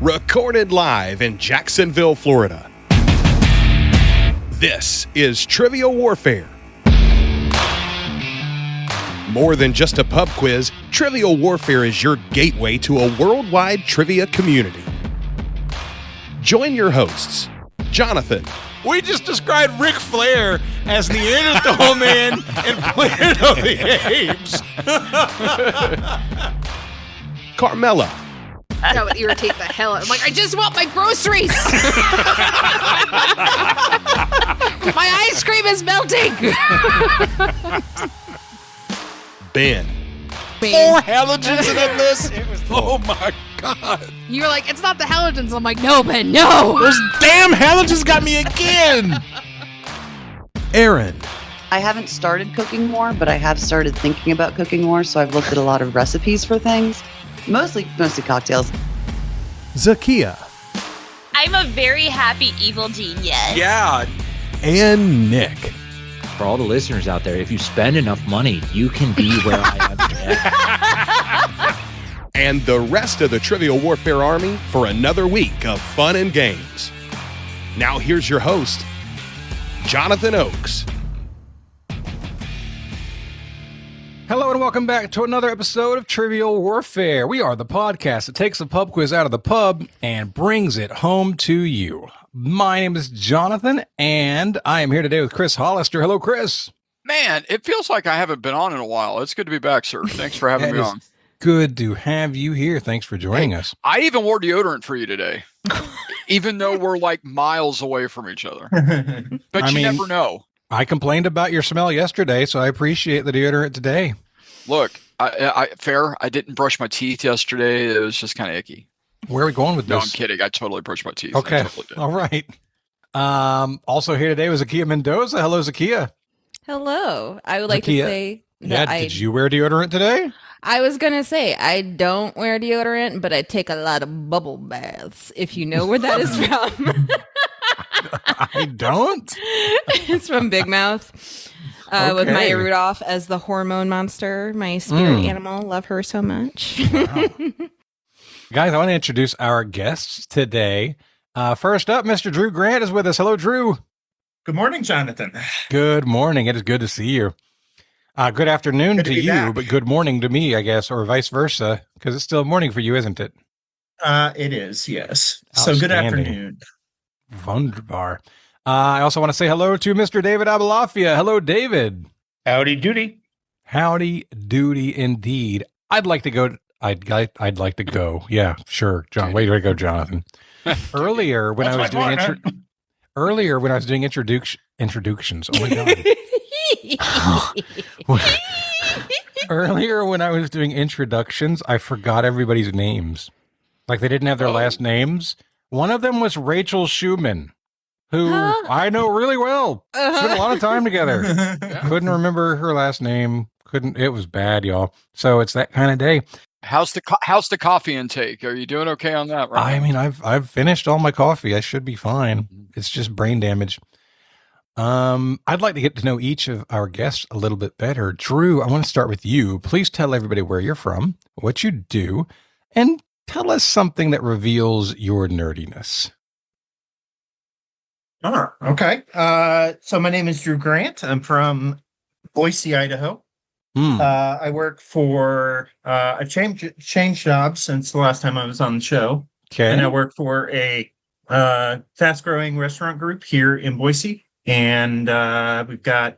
recorded live in Jacksonville, Florida. This is Trivial Warfare. More than just a pub quiz, Trivial Warfare is your gateway to a worldwide trivia community. Join your hosts, Jonathan. We just described Ric Flair as Neanderthal Man and Planet of the Apes. Carmela. That would irritate the hell out. I'm like, I just want my groceries. My ice cream is melting. Ben. 4 halogens in that list. Oh my God. You're like, it's not the halogens. I'm like, no, Ben, no. Those damn halogens got me again. Aaron. I haven't started cooking more, but I have started thinking about cooking more, so I've looked at a lot of recipes for things. Mostly cocktails. Zahkia. I'm a very happy evil genius. Yeah. And Nick. For all the listeners out there, if you spend enough money, you can be where I am today. And the rest of the Trivial Warfare Army for another week of fun and games. Now here's your host, Jonathan Oakes. Hello and welcome back to another episode of Trivial Warfare. We are the podcast that takes the pub quiz out of the pub and brings it home to you. My name is Jonathan, and I am here today with Chris Hollister. Hello, Chris. Man, it feels like I haven't been on in a while. It's good to be back, sir. Thanks for having me on. Good to have you here. Thanks for joining us. I even wore deodorant for you today, even though we're like miles away from each other. But you never know. I complained about your smell yesterday, so I appreciate the deodorant today. Look, I didn't brush my teeth yesterday. It was just kind of icky. Where are we going with this? No, I'm kidding. I totally brushed my teeth. Okay. Totally All right. Also here today was Zahkia Mendoza. Hello, Zahkia. Hello. I would like to say that did you wear deodorant today? I was going to say, I don't wear deodorant, but I take a lot of bubble baths, if you know where that is from. I don't. It's from Big Mouth. With Maya Rudolph as the hormone monster, my spirit animal. Love her so much. Wow. Guys, I want to introduce our guests today. First up, Mr. Drew Grant is with us. Hello, Drew. Good morning, Jonathan. Good morning. It is good to see you. Good afternoon to you, back. But good morning to me, I guess, or vice versa, because it's still morning for you, isn't it? It is, yes. So good afternoon. Wunderbar. I also want to say hello to Mr. David Abolafia. Hello, David. Howdy doody. Howdy doody indeed. I'd like to go. Yeah, sure. John, way to go, Jonathan. Earlier when I was doing introductions. Oh my God. Earlier when I was doing introductions, I forgot everybody's names. Like they didn't have their last names. One of them was Rachel Schumann, who I know really well. Spent a lot of time together. Couldn't remember her last name. It was bad, y'all. So it's that kind of day. How's the coffee intake? Are you doing okay on that? Right I mean, I've finished all my coffee. I should be fine. It's just brain damage. I'd like to get to know each of our guests a little bit better. Drew, I want to start with you. Please tell everybody where you're from, what you do, and tell us something that reveals your nerdiness. Oh, okay. So my name is Drew Grant. I'm from Boise, Idaho. I work for, I've changed jobs since the last time I was on the show. Okay. And I work for a fast-growing restaurant group here in Boise. And we've got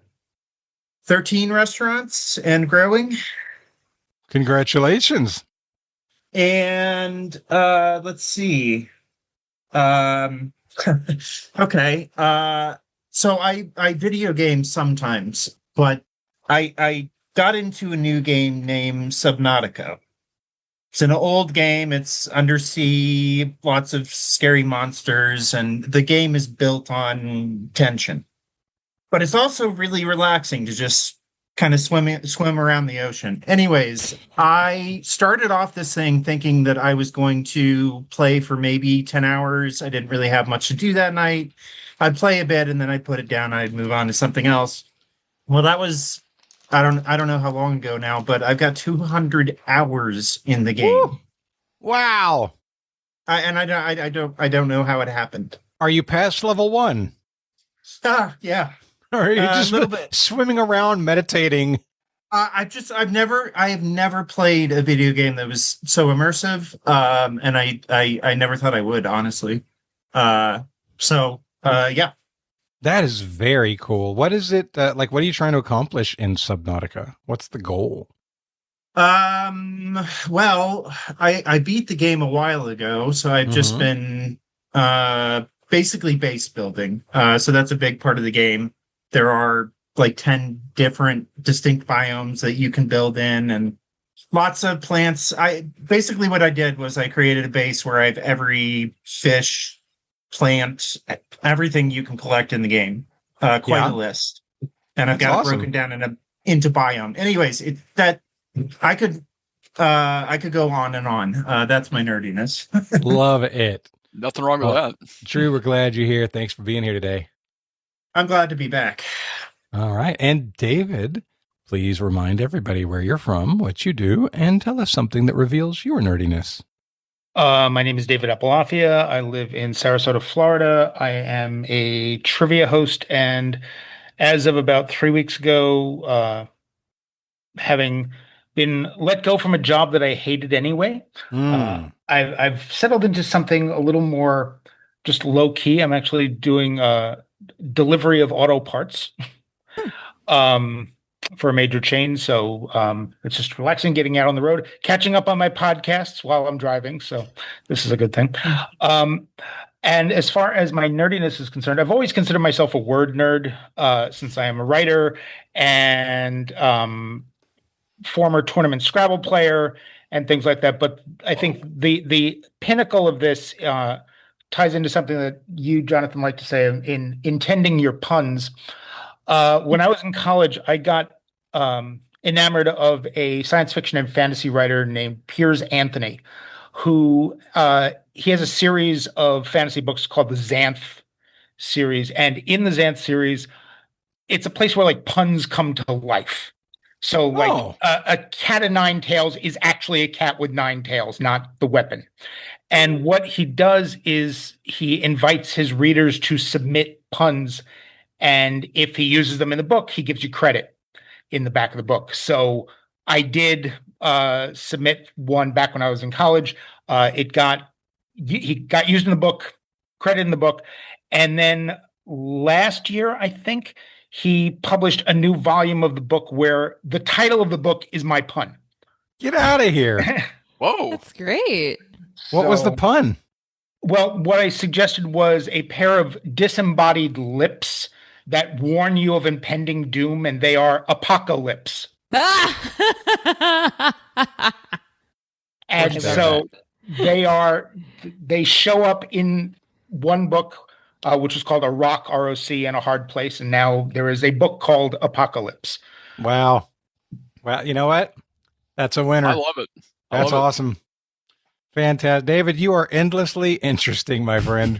13 restaurants and growing. Congratulations. And let's see. Okay. So I video game sometimes, but I got into a new game named Subnautica. It's an old game. It's undersea, lots of scary monsters, and the game is built on tension. But it's also really relaxing to just kind of swim around the ocean. Anyways, I started off this thing thinking that I was going to play for maybe 10 hours. I didn't really have much to do that night. I'd play a bit and then I'd put it down. I'd move on to something else. Well, that was I don't know how long ago now, but I've got 200 hours in the game. Woo! Wow. I don't know how it happened. Are you past level 1? Yeah. Or are you just a little bit. swimming around meditating? I have never played a video game that was so immersive. And I never thought I would, honestly. Yeah. That is very cool. What is it like? What are you trying to accomplish in Subnautica? What's the goal? Well, I beat the game a while ago, so I've just been basically base building. So that's a big part of the game. There are like 10 different distinct biomes that you can build in, and lots of plants. Basically what I did was I created a base where I have every fish, plant, everything you can collect in the game. Quite a list. And I've got it broken down into biome. Anyways, I could go on and on. That's my nerdiness. Love it. Nothing wrong with that. Drew, we're glad you're here. Thanks for being here today. I'm glad to be back. All right. And David, please remind everybody where you're from, what you do, and tell us something that reveals your nerdiness. My name is David Abolafia. I live in Sarasota, Florida. I am a trivia host, and as of about 3 weeks ago, having been let go from a job that I hated anyway, I've settled into something a little more just low key. I'm actually doing delivery of auto parts for a major chain. So it's just relaxing, getting out on the road, catching up on my podcasts while I'm driving. So this is a good thing. And as far as my nerdiness is concerned, I've always considered myself a word nerd since I am a writer and former tournament Scrabble player and things like that. But I think the pinnacle of this ties into something that you, Jonathan, like to say in intending your puns. When I was in college, I got enamored of a science fiction and fantasy writer named Piers Anthony, who he has a series of fantasy books called the Xanth series. And in the Xanth series, it's a place where like puns come to life. So like a cat of nine tails is actually a cat with nine tails, not the weapon. And what he does is he invites his readers to submit puns. And if he uses them in the book, he gives you credit in the back of the book. So I did submit one back when I was in college. He got used in the book, credit in the book. And then last year, I think, he published a new volume of the book where the title of the book is my pun. Get out of here. Whoa. That's great. What was the pun? Well, what I suggested was a pair of disembodied lips that warn you of impending doom, and they are apocalypse. And so they show up in one book, which is called A Rock, R-O-C, and A Hard Place. And now there is a book called Apocalypse. Wow. Well, you know what? That's a winner. I love it. That's awesome. Fantastic. David, you are endlessly interesting, my friend.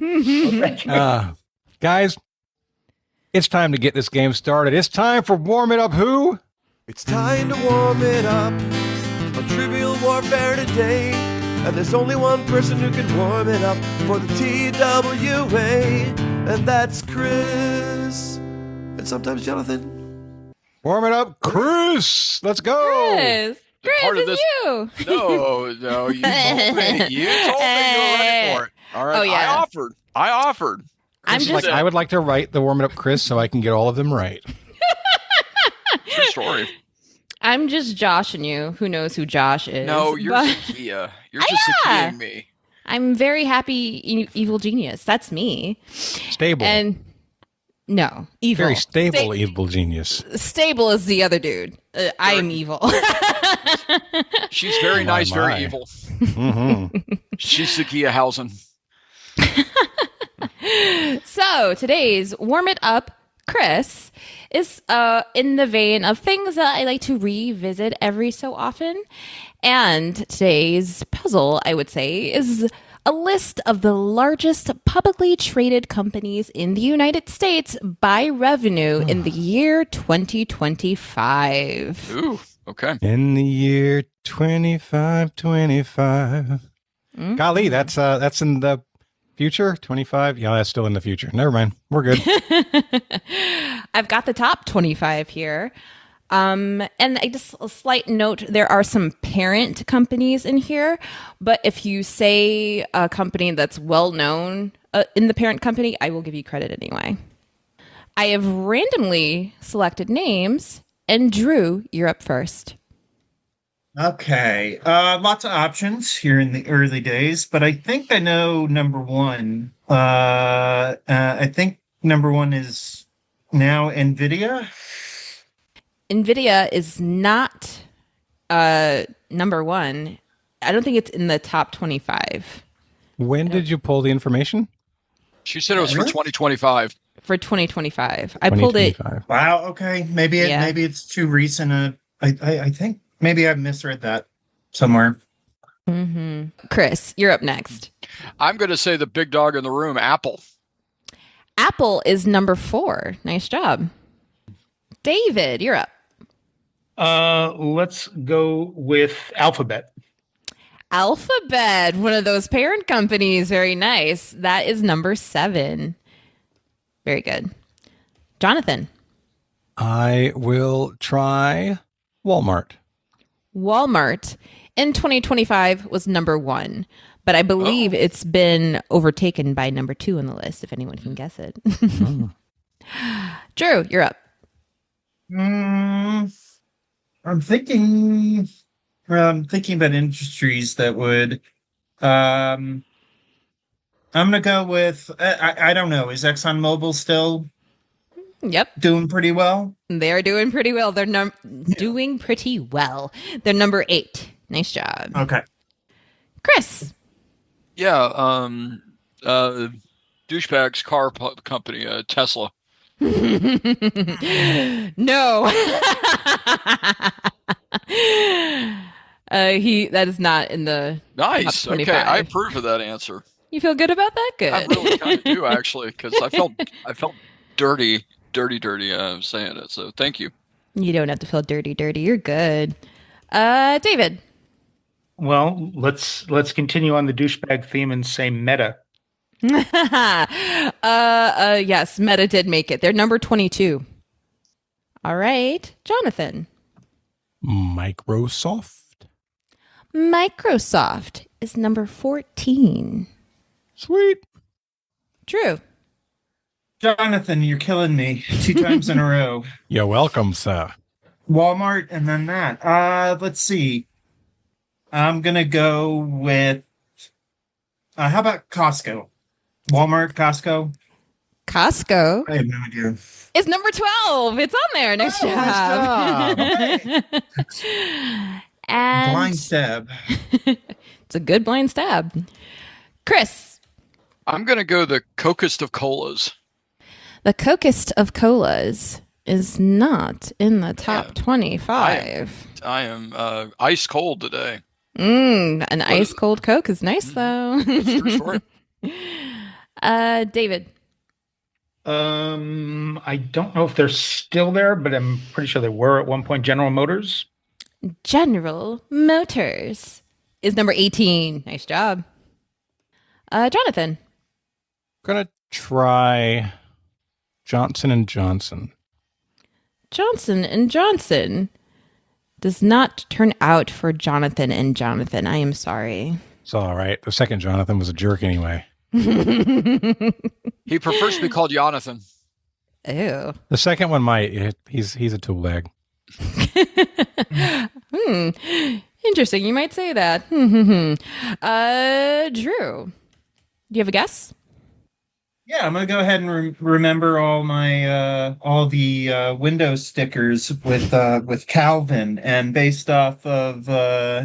Guys, it's time to get this game started. It's time for Warm It Up Who? It's time to warm it up on Trivial Warfare today. And there's only one person who can warm it up for the TWA, and that's Chris. And sometimes Jonathan. Warm it up, Chris. Let's go. Chris, it's you. No, you told me you were ready for it. All right, I offered. I would like to write the Warm It Up, Chris, so I can get all of them right. True story. I'm just joshing you. Who knows who Josh is? No, you're Zahkia. You're just Zahkiaing me. I'm very happy evil genius. That's me. Stable. And no, evil. Very stable evil genius. Stable is the other dude. I am evil. She's very nice, very evil. Mm-hmm. She's Zahkia Hausen. So today's Warm It Up, Chris, is in the vein of things that I like to revisit every so often. And today's puzzle, I would say, is a list of the largest publicly traded companies in the United States by revenue in the year 2025. Ooh, okay. In the year 2525. Golly, that's in the future. 25. Yeah, that's still in the future. Never mind. We're good. I've got the top 25 here. And just a slight note, there are some parent companies in here, but if you say a company that's well known in the parent company, I will give you credit anyway. I have randomly selected names, and Drew, you're up first. Okay. Lots of options here in the early days, but I think I know number one. I think number one is now NVIDIA. NVIDIA is not number one. I don't think it's in the top 25. When did you pull the information? She said it was for 2025. For 2025. I pulled it. Wow, okay. Maybe it's too recent. I think maybe I've misread that somewhere. Mm-hmm. Chris, you're up next. I'm going to say the big dog in the room, Apple. Apple is number 4. Nice job. David, you're up. Let's go with Alphabet. Alphabet, one of those parent companies. Very nice. That is number 7. Very good. Jonathan. I will try Walmart. Walmart in 2025 was number 1, but I believe it's been overtaken by number 2 on the list, if anyone can guess it. Drew, you're up. I'm thinking about industries that would. I'm gonna go with. I don't know. Is ExxonMobil still? Yep, doing pretty well. They're doing pretty well. They're doing pretty well. They're number 8. Nice job. Okay, Chris. Yeah. Douchebag's car company, Tesla. No. That is not in the nice. top 25. Okay, I approve of that answer. You feel good about that? Good. I really kind of do actually, because I felt dirty saying it. So thank you. You don't have to feel dirty. You're good. David. Well, let's continue on the douchebag theme and say Meta. Yes, Meta did make it. They're number 22. All right, Jonathan. Microsoft is number 14. Sweet. Drew. Jonathan, you're killing me 2 times in a row. You're welcome, sir. Walmart and then that. Let's see. I'm gonna go with. How about Costco? Walmart, Costco. I have no idea. It's number 12. It's on there. Nice job. And blind stab. It's a good blind stab. Chris. I'm going to go the cokest of colas. The cokest of colas is not in the top 25. I am ice cold today. An ice cold Coke is nice though. David. I don't know if they're still there, but I'm pretty sure they were at one point. General Motors. General Motors is number 18. Nice job. Jonathan. I'm gonna try Johnson and Johnson. Johnson and Johnson does not turn out for Jonathan and Jonathan. I am sorry. It's all right. The second Jonathan was a jerk anyway. He prefers to be called Jonathan. Ew. The second one might. He's a tool bag. Interesting. You might say that. Drew, do you have a guess? Yeah, I'm gonna go ahead and remember all my all the Windows stickers with Calvin, and based off of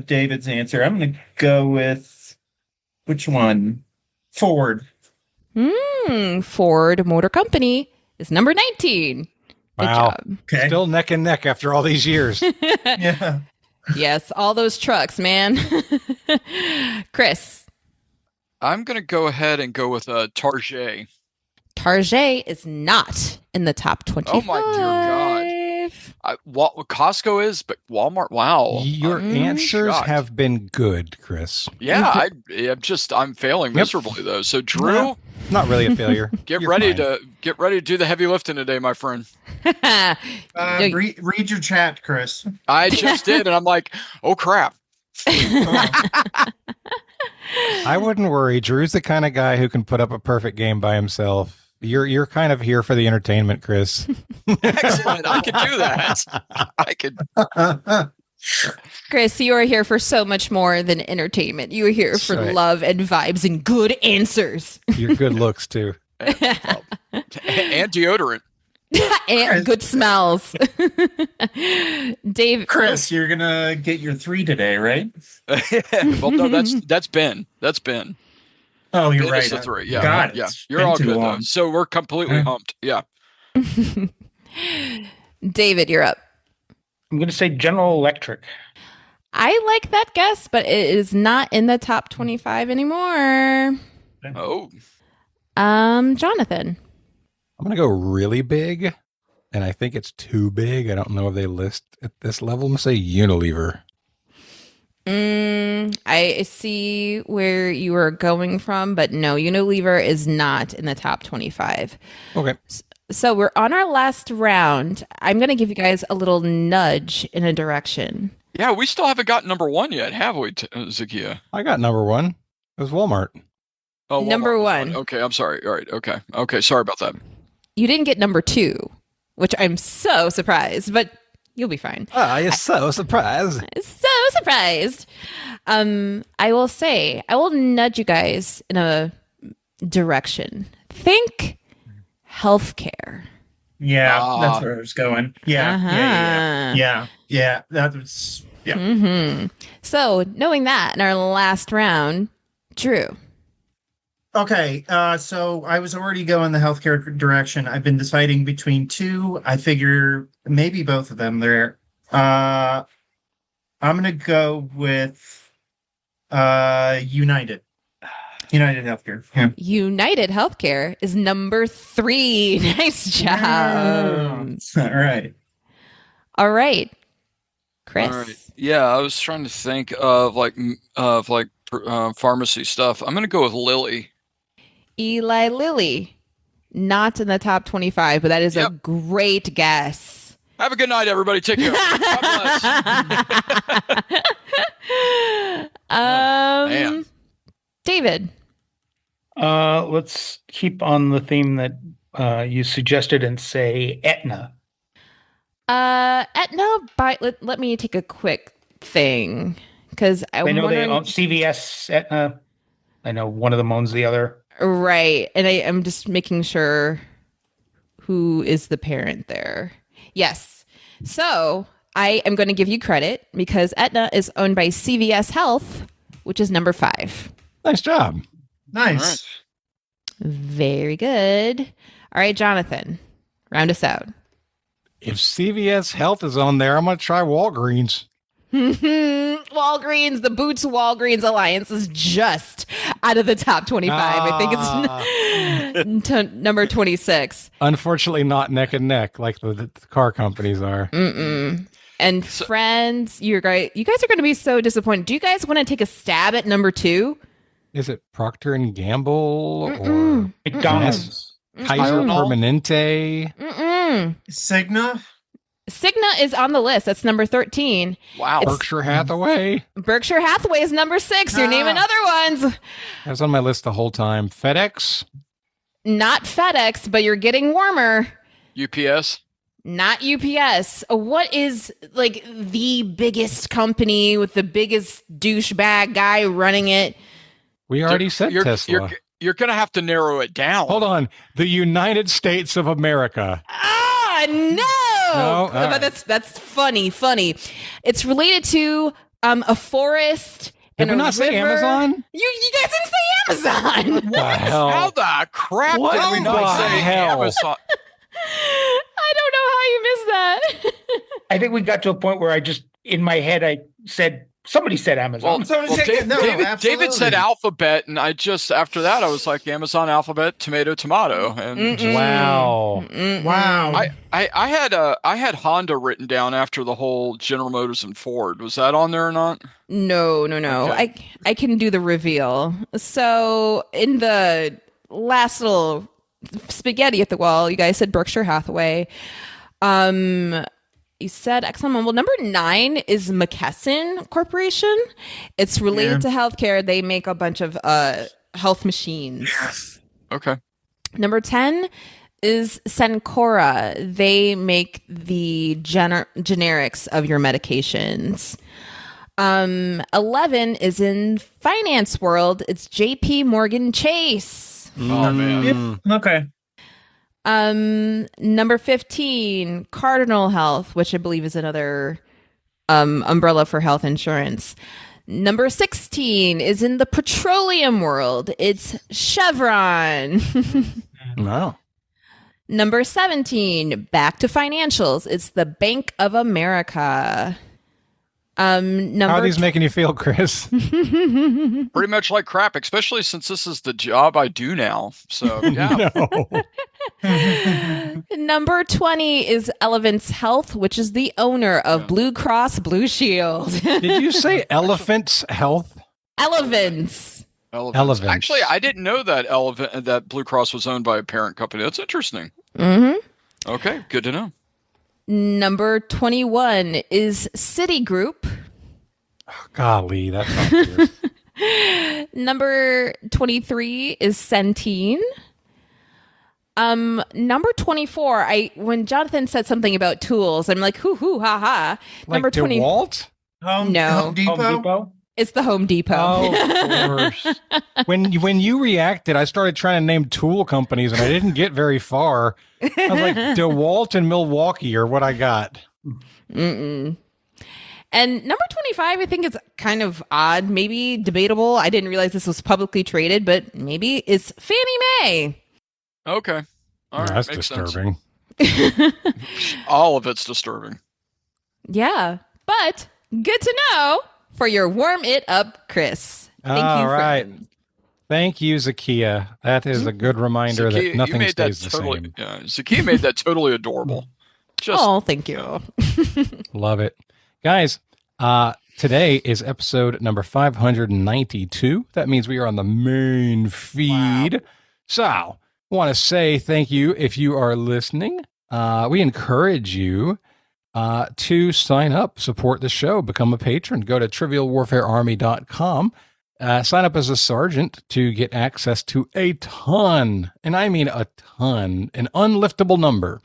David's answer, I'm gonna go with which one? Ford. Ford Motor Company is number 19. Good wow. job. Okay. Still neck and neck after all these years. Yeah. Yes, all those trucks, man. Chris. I'm going to go ahead and go with Target. Target is not in the top 25. Oh my dear God. What Costco is, but Walmart. Wow, Your answers shocked. have been good, Chris. Yeah, I'm failing miserably though. So Drew, not really a failure. Get ready to do the heavy lifting today, my friend. Read your chat, Chris. I just did, and I'm like, oh crap. I wouldn't worry. Drew's the kind of guy who can put up a perfect game by himself. You're kind of here for the entertainment, Chris. Excellent. I could do that. I could. Chris, you are here for so much more than entertainment. You are here for love and vibes and good answers. Your good looks, too. And deodorant. And good smells. Dave. Chris, you're going to get your 3 today, right? Well, no, that's Ben. That's Ben. Oh, you're Ben right. is the 3. Yeah. God, yeah. it's You're been all too good, long. though. So we're completely humped. Yeah. David, you're up. I'm going to say General Electric. I like that guess, but it is not in the top 25 anymore. Oh. Jonathan. I'm going to go really big, and I think it's too big. I don't know if they list at this level. I'm going to say Unilever. I see where you are going from, but no, Unilever is not in the top 25. Okay. So we're on our last round. I'm going to give you guys a little nudge in a direction. Yeah, we still haven't got number 1 yet, have we, Zahkia? I got number 1. It was Walmart. Oh, number Walmart 1. Okay, I'm sorry. All right. Okay. Sorry about that. You didn't get number 2, which I'm so surprised, but you'll be fine. Ah, you're so surprised. So surprised. I will say, I will nudge you guys in a direction. Think healthcare. Yeah, that's where I was going. Yeah. That was, yeah. Mm-hmm. So, knowing that in our last round, Drew. Okay, so I was already going the healthcare direction. I've been deciding between 2. I figure maybe both of them there. I'm going to go with United Healthcare. Yeah. United Healthcare is number 3. Nice job. All right. Chris. All right. Yeah, I was trying to think of pharmacy stuff. I'm going to go with Lilly. Eli Lilly. Not in the top 25, but that is a great guess. Have a good night, everybody. Take care. God bless. Man. David. Let's keep on the theme that you suggested and say Aetna. Aetna, let me take a quick thing because I know they own CVS, Aetna. I know one of them owns the other. Right, and I'm just making sure who is the parent there. Yes, so I am going to give you credit because Aetna is owned by CVS Health, which is number 5. Nice job. Nice. Very good. All right, Jonathan, round us out. If CVS Health is on there, I'm going to try Walgreens. Walgreens, the Boots Walgreens Alliance is just out of the top 25. I think it's number 26. Unfortunately, not neck and neck like the car companies are. And friends, you guys are going to be so disappointed. Do you guys want to take a stab at number 2? Is it Procter and Gamble or McDonald's? Kaiser Permanente? Cigna? Cigna is on the list. That's number 13. Wow. Berkshire Hathaway? Berkshire Hathaway is number 6. You're naming other ones. That was on my list the whole time. FedEx? Not FedEx, but you're getting warmer. UPS? Not UPS. What is like the biggest company with the biggest douchebag guy running it? We already said Tesla. You're going to have to narrow it down. Hold on. The United States of America. No. But that's funny. It's related to a forest and Did we a not say river. Amazon? You guys didn't say Amazon. What the hell? How the crap What did we not the say hell? Amazon? I don't know how you missed that. I think we got to a point where I just, in my head, I said Somebody said Amazon. David said Alphabet, and I just after that I was like Amazon, Alphabet, tomato, and wow. I had Honda written down after the whole General Motors and Ford. Was that on there or not? No. Okay. I can do the reveal. So in the last little spaghetti at the wall, you guys said Berkshire Hathaway. You said ExxonMobil. Number 9 is McKesson Corporation. It's related to healthcare. They make a bunch of health machines. Yes. Okay. Number 10 is Cencora. They make the generics of your medications. 11 is in finance world. It's JP Morgan Chase. Oh man. Okay. Number 15, Cardinal Health, which I believe is another umbrella for health insurance. Number 16 is in the petroleum world. It's Chevron. Wow. Number 17, back to financials. It's the Bank of America. How are these making you feel, Chris? Pretty much like crap, especially since this is the job I do now. So yeah. Number 20 is Elevance Health, which is the owner of Blue Cross Blue Shield. Did you say Elephant's Health? Elevance. Actually, I didn't know that Blue Cross was owned by a parent company. That's interesting. Mm-hmm. Okay, good to know. Number 21 is Citigroup. Oh, golly, that's not weird. Number 23 is Centene. Number 24, when Jonathan said something about tools, I'm like, hoo, ha, ha. Like Number 20. DeWalt? No. Home Depot? It's the Home Depot. Oh, of course. When you reacted, I started trying to name tool companies, and I didn't get very far. I was like, DeWalt and Milwaukee are what I got. Mm-mm. And number 25, I think is kind of odd, maybe debatable. I didn't realize this was publicly traded, but maybe it's Fannie Mae. Okay. All right. That's Makes disturbing. All of it's disturbing. Yeah, but good to know for your warm it up, Chris. Thank you. Right. Friend. Thank you, Zahkia. That is a good reminder Zahkia, that nothing stays the same. Yeah, Zahkia made that totally adorable. Thank you. Love it. Guys, today is episode number 592. That means we are on the main feed. Wow. So, want to say thank you if you are listening. We encourage you to sign up, support the show, become a patron. Go to trivialwarfarearmy.com. Sign up as a sergeant to get access to a ton, and I mean a ton, an unliftable number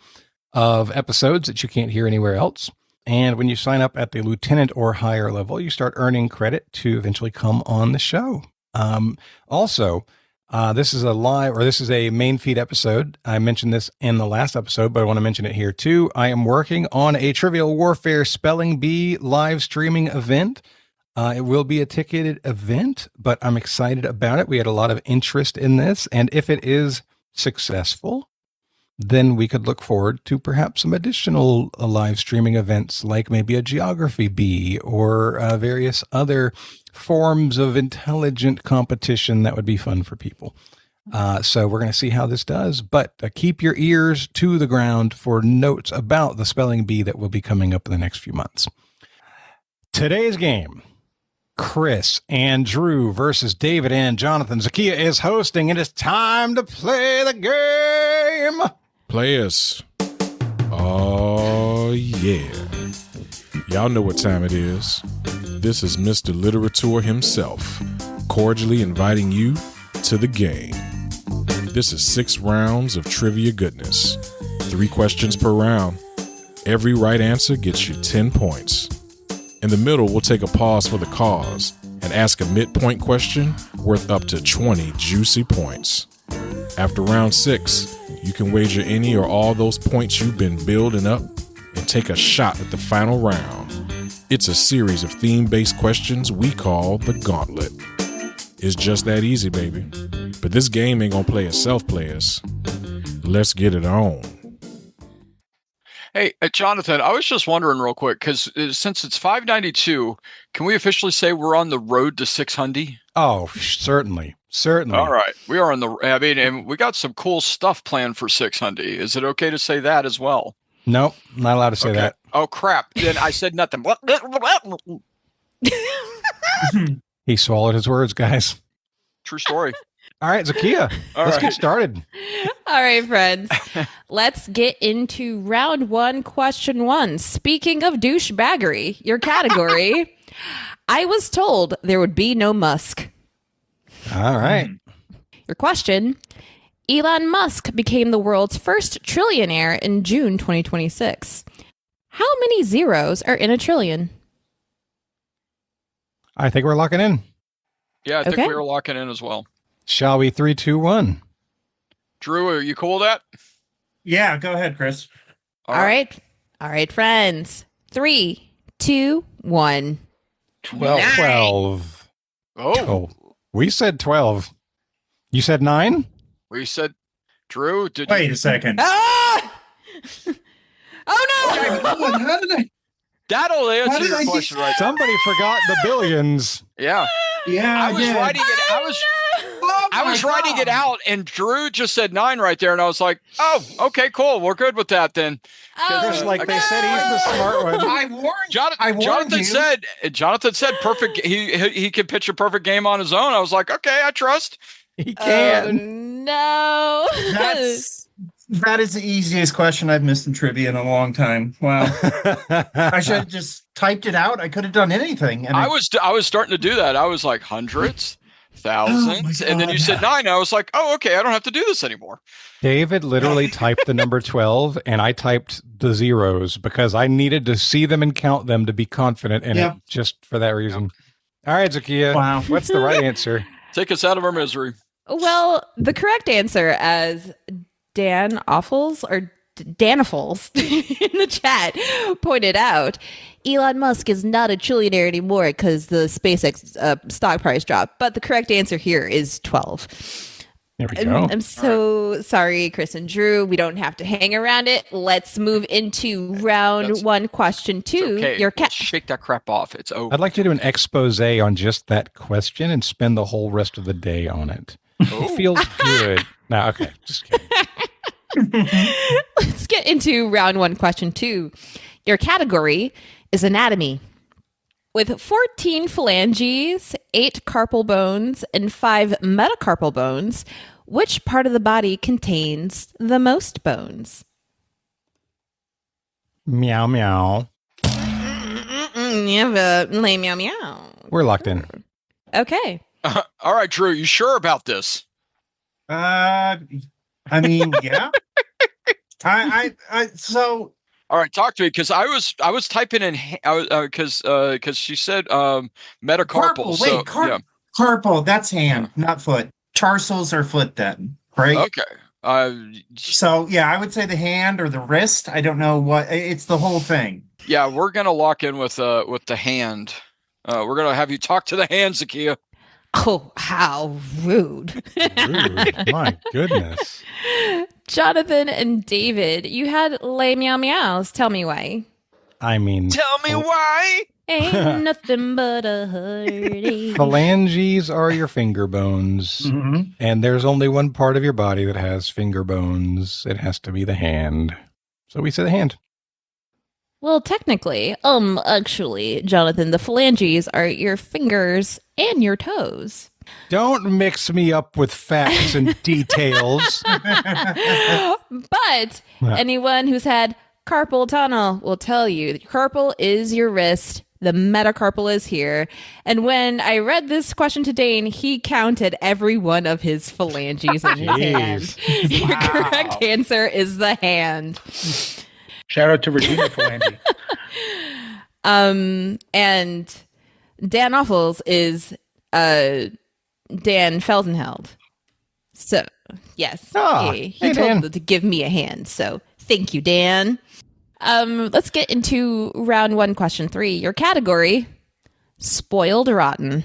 of episodes that you can't hear anywhere else. And when you sign up at the lieutenant or higher level, you start earning credit to eventually come on the show. Also, this is a main feed episode. I mentioned this in the last episode, but I want to mention it here too. I am working on a Trivial Warfare Spelling Bee live streaming event. It will be a ticketed event, but I'm excited about it. We had a lot of interest in this, and if it is successful, then we could look forward to perhaps some additional live streaming events, like maybe a geography bee or various other forms of intelligent competition that would be fun for people. So we're going to see how this does, but keep your ears to the ground for notes about the spelling bee that will be coming up in the next few months. Today's game, Chris and Drew versus David and Jonathan. Zahkia is hosting. It is time to play the game. Players. Oh, yeah. Y'all know what time it is. This is Mr. Literature himself, cordially inviting you to the game. This is 6 rounds of trivia goodness. 3 questions per round. Every right answer gets you 10 points. In the middle, we'll take a pause for the cause and ask a midpoint question worth up to 20 juicy points. After round 6, you can wager any or all those points you've been building up and take a shot at the final round. It's a series of theme-based questions we call the Gauntlet. It's just that easy, baby. But this game ain't gonna play itself, players. Let's get it on. Hey, Jonathan, I was just wondering real quick, because since it's 592, can we officially say we're on the road to 600? Oh, certainly. Certainly. All right. We are and we got some cool stuff planned for 600. Is it okay to say that as well? Nope, not allowed to say that. Oh, crap. Then I said nothing. He swallowed his words, guys. True story. All right, Zahkia, let's get started. All right, friends. Let's get into round one, question one. Speaking of douchebaggery, your category, I was told there would be no Musk. All right. Your question, Elon Musk became the world's first trillionaire in June 2026. How many zeros are in a trillion? I think we're locking in. Yeah, I think we were locking in as well. Shall we? 3, 2, 1. Drew, are you cool with that? Yeah, go ahead, Chris. All right. All right, friends. 3, 2, 1. 12. Oh. We said 12. You said 9? We said, Drew, Wait a second. Ah! Oh, no! How did I? That'll answer your question right there. Somebody forgot the billions. Yeah. Yeah, I was writing it. I was writing it out, and Drew just said 9 right there, and I was like, "Oh, okay, cool. We're good with that then." Just like they said, he's the smart one. I warned Jonathan you. said perfect. He could pitch a perfect game on his own. I was like, okay, I trust. He can. Oh, no. That is the easiest question I've missed in trivia in a long time. Wow. I should have just typed it out. I could have done anything. And I was starting to do that. I was like hundreds, thousands, and then you said 9. I was like, oh, okay, I don't have to do this anymore. David literally typed the number 12, and I typed the zeros because I needed to see them and count them to be confident in it, just for that reason. All right, Zahkia. Wow. What's the right answer? Take us out of our misery. Well, the correct answer, as Dan Offals or Danifles in the chat pointed out, Elon Musk is not a trillionaire anymore because the SpaceX stock price dropped. But the correct answer here is 12. There we go. I'm so sorry, Chris and Drew. We don't have to hang around it. Let's move into round one, question 2. Okay, Your shake that crap off. It's over. I'd like to do an expose on just that question and spend the whole rest of the day on it. It feels good. No, okay, just kidding. Let's get into round one, question 2. Your category is anatomy. With 14 phalanges, 8 carpal bones, and 5 metacarpal bones, which part of the body contains the most bones? Meow, meow. Yeah, but meow, meow. We're locked in. Okay. All right, Drew, you sure about this? I mean, yeah. So. All right, talk to me, because I was typing in because she said metacarpal. Carpal, that's hand, not foot. Tarsals are foot then, right? Okay. So yeah, I would say the hand or the wrist. I don't know what. It's the whole thing. Yeah, we're gonna lock in with the hand. We're gonna have you talk to the hand, Zahkia. Oh, how rude. Rude. My goodness. Jonathan and David, you had lay meow meows. Tell me why. I mean... Tell me why! Ain't nothing but a heartache. Phalanges are your finger bones. Mm-hmm. And there's only one part of your body that has finger bones. It has to be the hand. So we say the hand. Well, technically, actually, Jonathan, the phalanges are your fingers and your toes. Don't mix me up with facts and details. But anyone who's had carpal tunnel will tell you that carpal is your wrist. The metacarpal is here. And when I read this question to Dane, he counted every one of his phalanges in his hand. Your correct answer is the hand. Shout out to Regina Phalange. And Dan Offals is Dan Felsenheld. So, yes. He told Dan. them to give me a hand. So, thank you, Dan. Let's get into round one, question 3. Your category, spoiled rotten.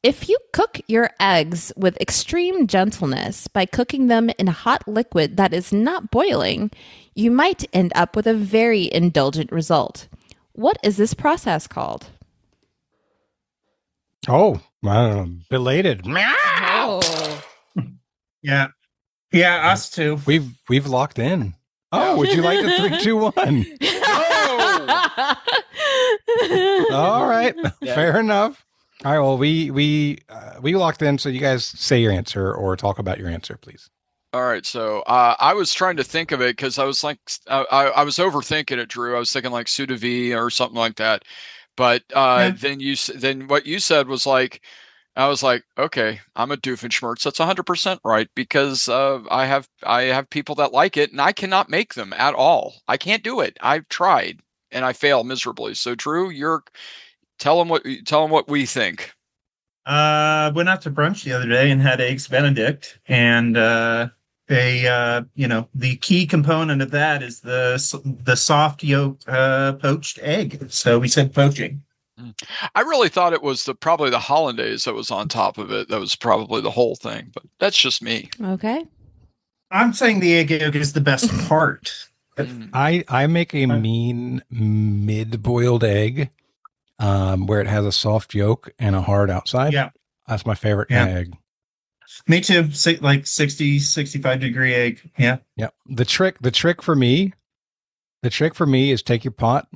If you cook your eggs with extreme gentleness by cooking them in a hot liquid that is not boiling, you might end up with a very indulgent result. What is this process called? Oh, I don't know. Belated. Oh. Yeah. Yeah, us too. We've locked in. Oh, would you like the 3, 2, 1? All right. Yeah. Fair enough. All right. Well, we locked in. So you guys say your answer or talk about your answer, please. All right, so I was trying to think of it because I was like, I was overthinking it, Drew. I was thinking like sous vide or something like that, but then what you said was like, I was like, okay, I'm a Doofenshmirtz. That's 100% right because I have people that like it and I cannot make them at all. I can't do it. I've tried and I fail miserably. So Drew, tell them what we think. Went out to brunch the other day and had eggs Benedict, and the key component of that is the soft yolk poached egg. So we said poaching. I really thought it was probably the hollandaise that was on top of it. That was probably the whole thing, but that's just me. Okay. I'm saying the egg yolk is the best part. I make a mean mid-boiled egg where it has a soft yolk and a hard outside. Yeah. That's my favorite kind of egg. Me too. Like 60, 65 degree egg. Yeah. Yeah. The trick for me is take your pot,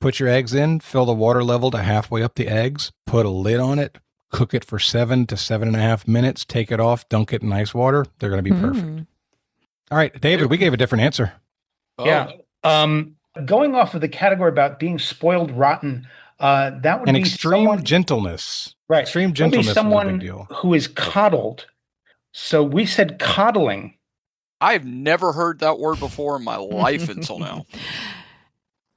put your eggs in, fill the water level to halfway up the eggs, put a lid on it, cook it for 7 to 7.5 minutes, take it off, dunk it in ice water. They're going to be perfect. All right, David, we gave a different answer. Oh. Yeah. Going off of the category about being spoiled rotten, that would be extreme gentleness. Right. Extreme gentleness would be someone is a big deal. who is coddled. So we said coddling. I've never heard that word before in my life until now.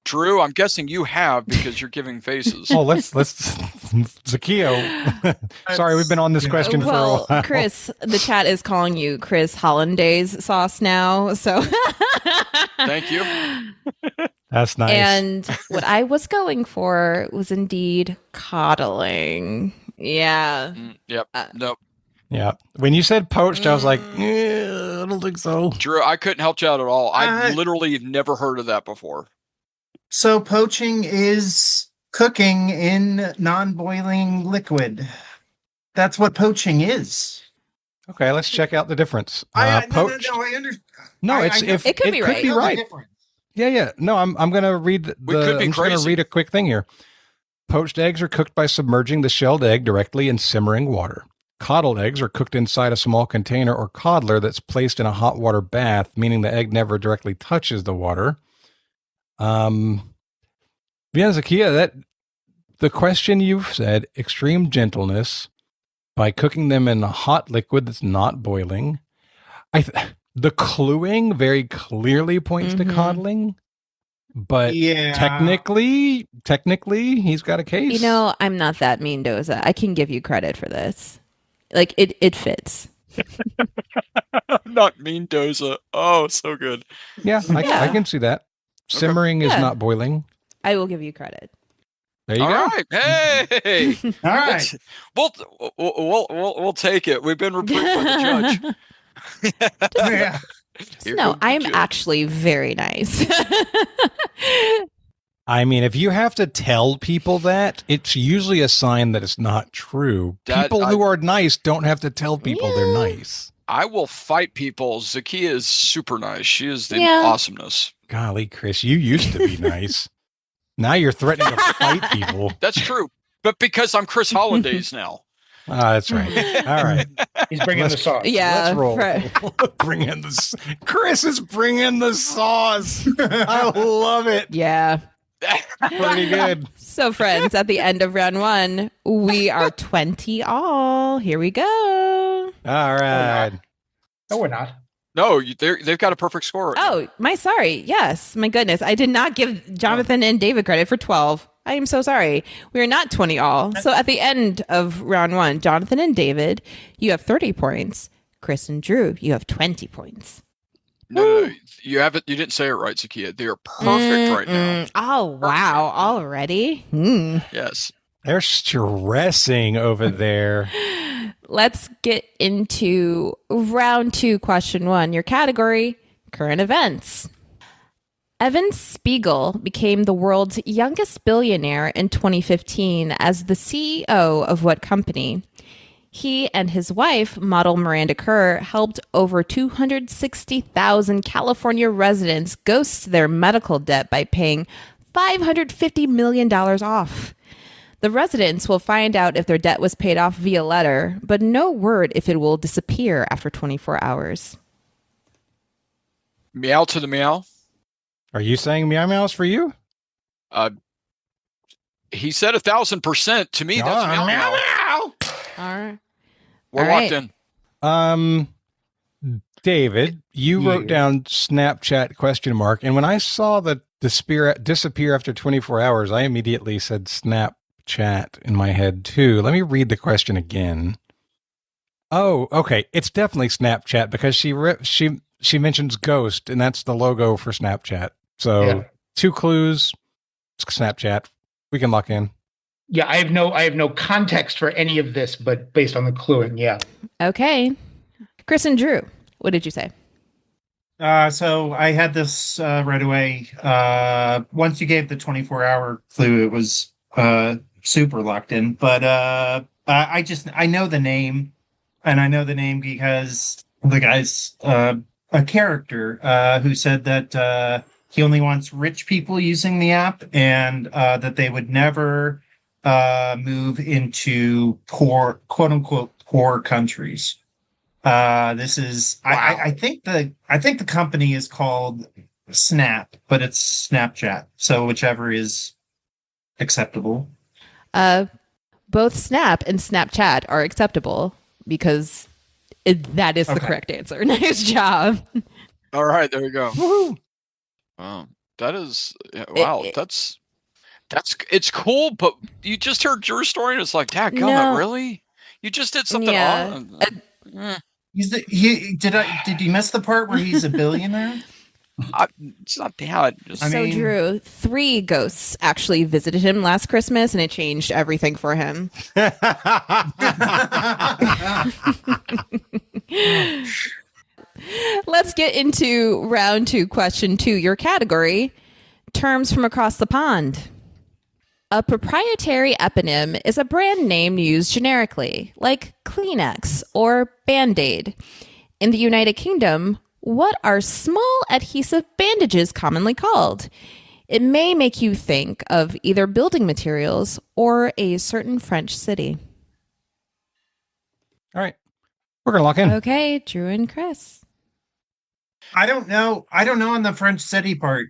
Drew, I'm guessing you have because you're giving faces. Oh, let's Zahkia. Sorry, we've been on this question for a while. Chris, the chat is calling you Chris Hollandaise sauce now. So thank you. That's nice. And what I was going for was indeed coddling. Yeah. Yep. Nope. Yeah. When you said poached, I was like, I don't think so. Drew, I couldn't help you out at all. I literally have never heard of that before. So poaching is cooking in non-boiling liquid. That's what poaching is. Okay, let's check out the difference. Poached. No, I understand. No, it could be right. Yeah. No, I'm going to read I'm going to read a quick thing here. Poached eggs are cooked by submerging the shelled egg directly in simmering water. Coddled eggs are cooked inside a small container or coddler that's placed in a hot water bath, meaning the egg never directly touches the water. Zahkia, that the question you've said, extreme gentleness by cooking them in a hot liquid that's not boiling. The cluing very clearly points to coddling, but technically he's got a case. You know, I'm not that mean, Doza. I can give you credit for this. Like it fits. Not mean, Doza. Oh, so good. Yeah, I can see that. Simmering is not boiling. I will give you credit. There you go. All right. Hey. All right. We'll take it. We've been reproved by the judge. No, I'm actually very nice. I mean, if you have to tell people that, it's usually a sign that it's not true. People who are nice don't have to tell people they're nice. I will fight people. Zahkia is super nice. She is the awesomeness. Golly, Chris, you used to be nice. Now you're threatening to fight people. That's true. But because I'm Chris Hollandaise now. That's right. All right. He's bringing the sauce. Yeah. Let's roll. Right. Bring in the Chris is bringing the sauce. I love it. Yeah. Pretty good. So, friends, at the end of round 1, we are 20 all. Here we go. All right. No, we're not. No, they've got a perfect score. Oh, sorry. Yes. My goodness. I did not give Jonathan and David credit for 12. I am so sorry. We are not 20 all. So at the end of round 1, Jonathan and David, you have 30 points. Chris and Drew, you have 20 points. No, you haven't. You didn't say it right, Zahkia. They are perfect right now. Oh, wow. Already? Yes. They're stressing over there. Let's get into round 2, question 1. Your category, current events. Evan Spiegel became the world's youngest billionaire in 2015 as the CEO of what company? He and his wife, model Miranda Kerr, helped over 260,000 California residents ghost their medical debt by paying $550 million off. The residents will find out if their debt was paid off via letter, but no word if it will disappear after 24 hours. Meow to the meow. Are you saying meow meows for you? He said 1,000%. To me, that's meow meow. All right. We're locked in. David, you wrote down Snapchat question mark, and when I saw the disappear after 24 hours, I immediately said Snapchat in my head too. Let me read the question again. Oh, okay. It's definitely Snapchat because she mentions Ghost, and that's the logo for Snapchat. So 2 clues, Snapchat. We can lock in. Yeah, I have no context for any of this, but based on the cluing, yeah. Okay. Chris and Drew, what did you say? So I had this right away. Once you gave the 24-hour clue, it was super locked in. But I know the name, and I know the name because the guy's a character who said that he only wants rich people using the app, and that they would never move into poor, quote unquote, poor countries. This is wow. I think the company is called Snap, but it's Snapchat. So whichever is acceptable. Both Snap and Snapchat are acceptable because that is the correct answer. Nice job. All right, there you go. Woo-hoo. Wow, that is wow. That's it's cool, but you just heard Drew's story, and it's like, dadgummit, really? You just did something wrong. Did you miss the part where he's a billionaire? It's not that. Drew, 3 ghosts actually visited him last Christmas, and it changed everything for him. Let's get into round 2, question 2. Your category, terms from across the pond. A proprietary eponym is a brand name used generically, like Kleenex or Band-Aid. In the United Kingdom, what are small adhesive bandages commonly called? It may make you think of either building materials or a certain French city. All right. We're going to lock in. Okay, Drew and Chris. I don't know on the French city part.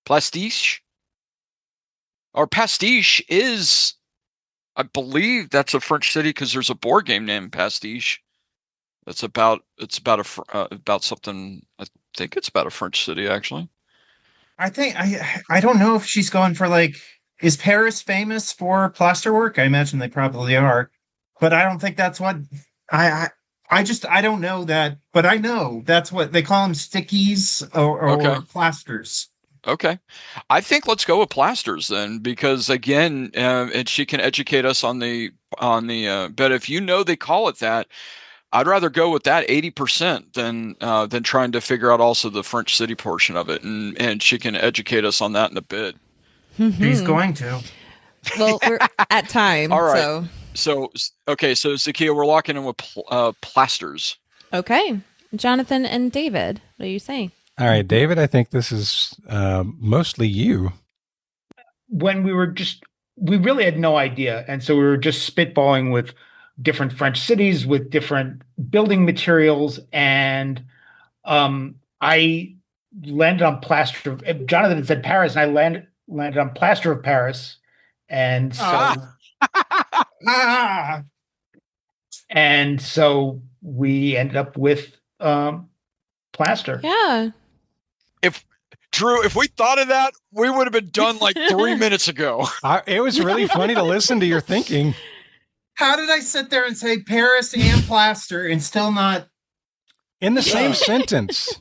Pastiche? Or pastiche is, I believe that's a French city because there's a board game named Pastiche. It's about something. I think it's about a French city actually. I don't know if she's going for is Paris famous for plasterwork? I imagine they probably are, but I don't think that's what I don't know that, but I know that's what they call them, stickies or plasters. Okay. I think let's go with plasters then, because again, and she can educate us on the, but if they call it that, I'd rather go with that 80% than trying to figure out also the French city portion of it. And she can educate us on that in a bit. He's going to. Well, we're at time. All right. So Zahkia, we're locking in with plasters. Okay. Jonathan and David, what are you saying? All right, David, I think this is mostly you. When we really had no idea. And so we were just spitballing with different French cities with different building materials. And I landed on plaster. Jonathan had said Paris, and I landed on plaster of Paris. And so, and so we ended up with plaster. Yeah. If we thought of that, we would have been done 3 minutes ago. It was really funny to listen to your thinking. How did I sit there and say Paris and plaster and still not in the same sentence?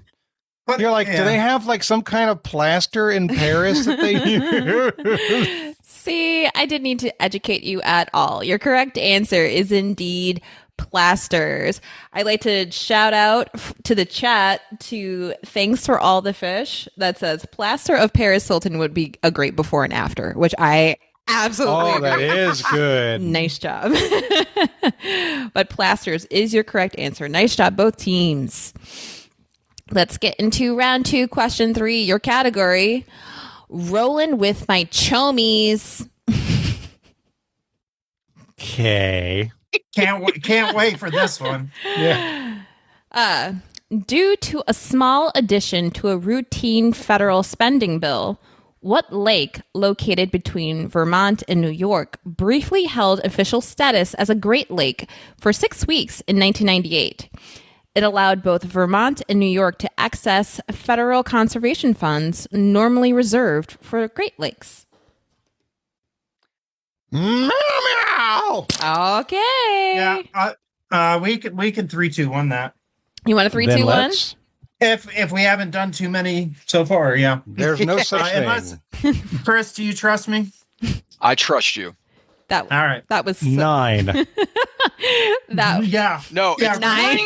But you're like, do they have some kind of plaster in Paris that they use? See, I didn't need to educate you at all. Your correct answer is indeed plasters. I like to shout out to the chat to thanks for all the fish that says plaster of Paris Hilton would be a great before and after, which I absolutely that agree. is good. Nice job. But plasters is your correct answer. Nice job, both teams. Let's get into round 2, question 3. Your category, rolling with my chomies. Okay. Can't wait for this one. Yeah. Due to a small addition to a routine federal spending bill, what lake located between Vermont and New York briefly held official status as a Great Lake for 6 weeks in 1998? It allowed both Vermont and New York to access federal conservation funds normally reserved for Great Lakes. Meow, meow. Okay. Yeah. We can 3-2-1 that. You want a 3, Then 2, 1? let's- If we haven't done too many so far, yeah. There's no such Unless, thing. Chris, do you trust me? I trust you. All right. That was 9. that. Yeah. No, Yeah, it's 9.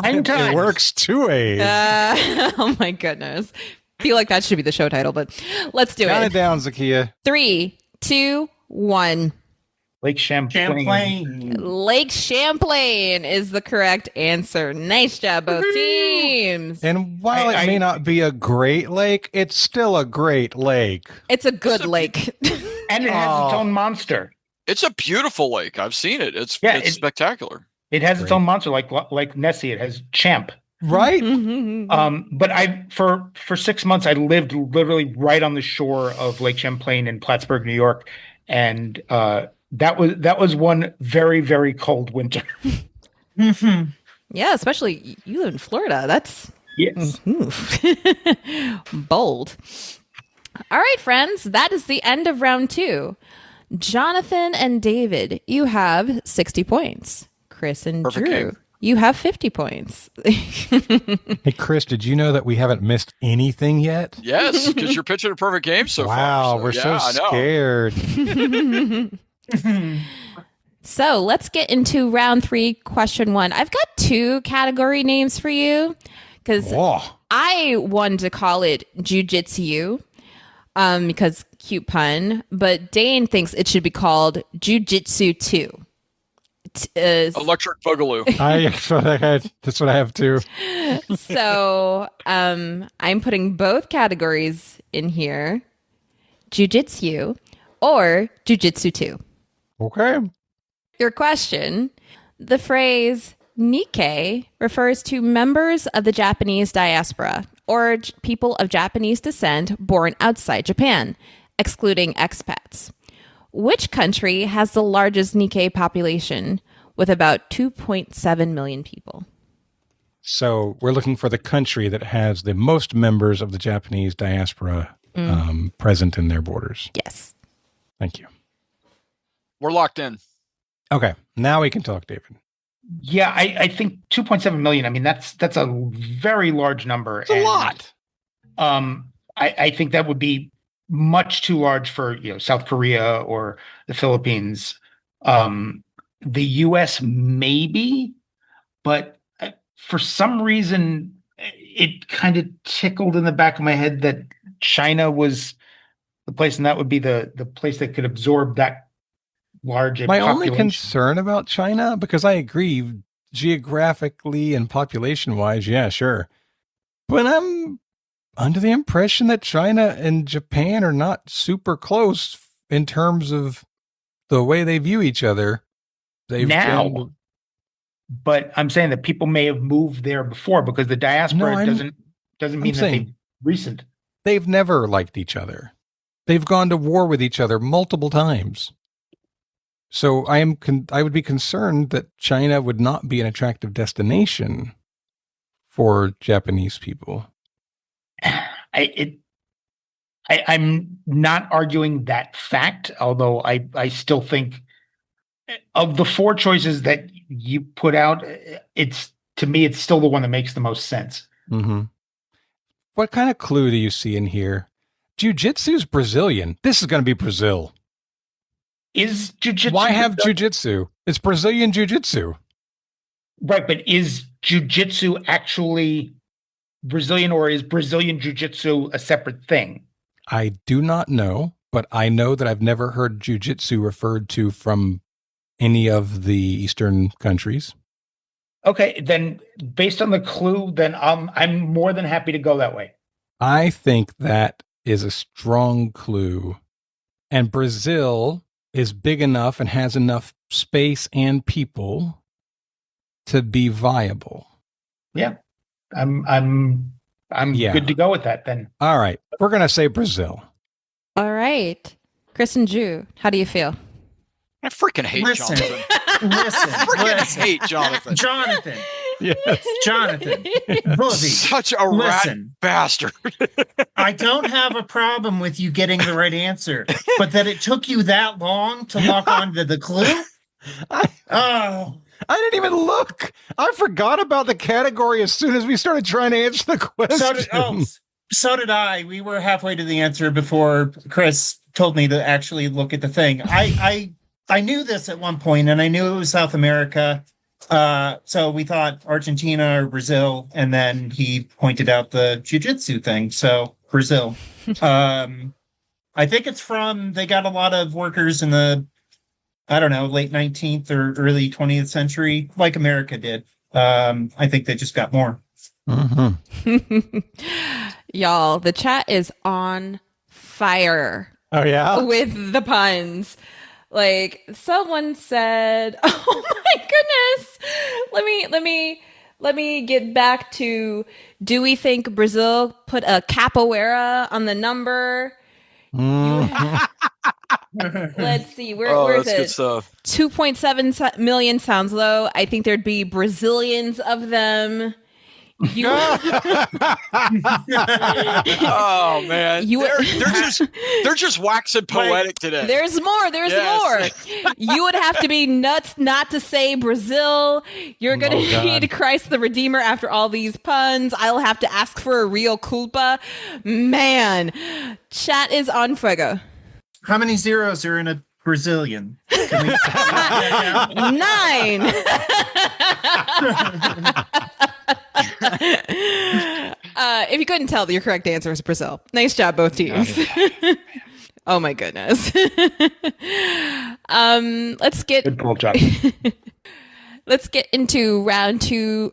9 times. It works 2 ways. Oh my goodness. Feel like that should be the show title, but let's do Count it. it down, Zahkia. 3, 2, 1. Lake Champlain. Lake Champlain is the correct answer. Nice job, both teams. And while it may not be a great lake, it's still a great lake. It's a good lake. And it has its own monster. It's a beautiful lake. I've seen it. It's spectacular. It has its own monster, like Nessie. It has Champ. Right? But for 6 months I lived literally right on the shore of Lake Champlain in Plattsburgh, New York, and that was one very, very cold winter. Yeah, especially you live in Florida. That's yes. Bold. All right, friends, that is the end of round 2. Jonathan and David, you have 60 points. Chris and Perfect Drew, game. you have 50 points. Hey, Chris, did you know that we haven't missed anything yet? Yes, because you're pitching a perfect game so far. Wow, we're yeah, so I know. scared. So let's get into round 3, question 1. I've got 2 category names for you because I wanted to call it Jiu-Jitsu because cute pun, but Dane thinks it should be called Jiu-Jitsu 2. Electric Boogaloo. That's what I have too. So I'm putting both categories in here, Jiu-Jitsu or Jiu-Jitsu 2. Okay. Your question, the phrase Nikkei refers to members of the Japanese diaspora or people of Japanese descent born outside Japan, excluding expats. Which country has the largest Nikkei population with about 2.7 million people? So we're looking for the country that has the most members of the Japanese diaspora present in their borders. Yes. Thank you. We're locked in. Okay, now we can talk, David. Yeah, I think 2.7 million. I mean, that's a very large number. It's a lot. I think that would be much too large for South Korea or the Philippines. The U.S. maybe, but for some reason it kind of tickled in the back of my head that China was the place, and that would be the place that could absorb that large My population. only concern about China, because I agree geographically and population wise, yeah, sure. But I'm under the impression that China and Japan are not super close in terms of the way they view each other. But I'm saying that people may have moved there before because the diaspora doesn't mean that they're recent. They've never liked each other. They've gone to war with each other multiple times. So I would be concerned that China would not be an attractive destination for Japanese people. I'm not arguing that fact, although I still think of the 4 choices that you put out, to me it's still the one that makes the most sense. Mm-hmm. What kind of clue do you see in here? Jiu-jitsu's Brazilian. This is going to be Brazil. Is jiu-jitsu... Why have jiu-jitsu? It's Brazilian jiu-jitsu. Right, but is jiu-jitsu actually Brazilian, or is Brazilian jiu-jitsu a separate thing? I do not know, but I know that I've never heard jiu-jitsu referred to from any of the Eastern countries. Okay, then based on the clue, then I'm more than happy to go that way. I think that is a strong clue. And Brazil is big enough and has enough space and people to be viable. Yeah. I'm good to go with that then. All right. We're going to say Brazil. All right. Chris and Drew, how do you feel? I freaking hate Jonathan. Listen. Hate Jonathan. Jonathan. Yes. Jonathan. Bully. Such a rat bastard. I don't have a problem with you getting the right answer, but that it took you that long to lock onto the clue? I didn't even look. I forgot about the category as soon as we started trying to answer the question. So did I. We were halfway to the answer before Chris told me to actually look at the thing. I knew this at one point, and I knew it was South America. So we thought Argentina or Brazil, and then he pointed out the jiu-jitsu thing. So Brazil. I think it's they got a lot of workers in the, I don't know, late 19th or early 20th century, like America did. I think they just got more. Mm-hmm. Y'all, the chat is on fire. Oh, yeah? With the puns. Like, someone said, oh my goodness. Let me get back to, do we think Brazil put a capoeira on the number? Let's see. Where is it? Good stuff. 2.7 million sounds low. I think there'd be Brazilians of them. Oh man, they're just waxing poetic today. There's more. You would have to be nuts not to say Brazil. You're gonna need Christ the Redeemer after all these puns. I'll have to ask for a real culpa. Man, chat is on fuego. How many zeros are in a Brazilian? 9. If you couldn't tell, your correct answer is Brazil. Nice job, both teams. Oh my goodness. Let's get good ball job. Let's get into round 2.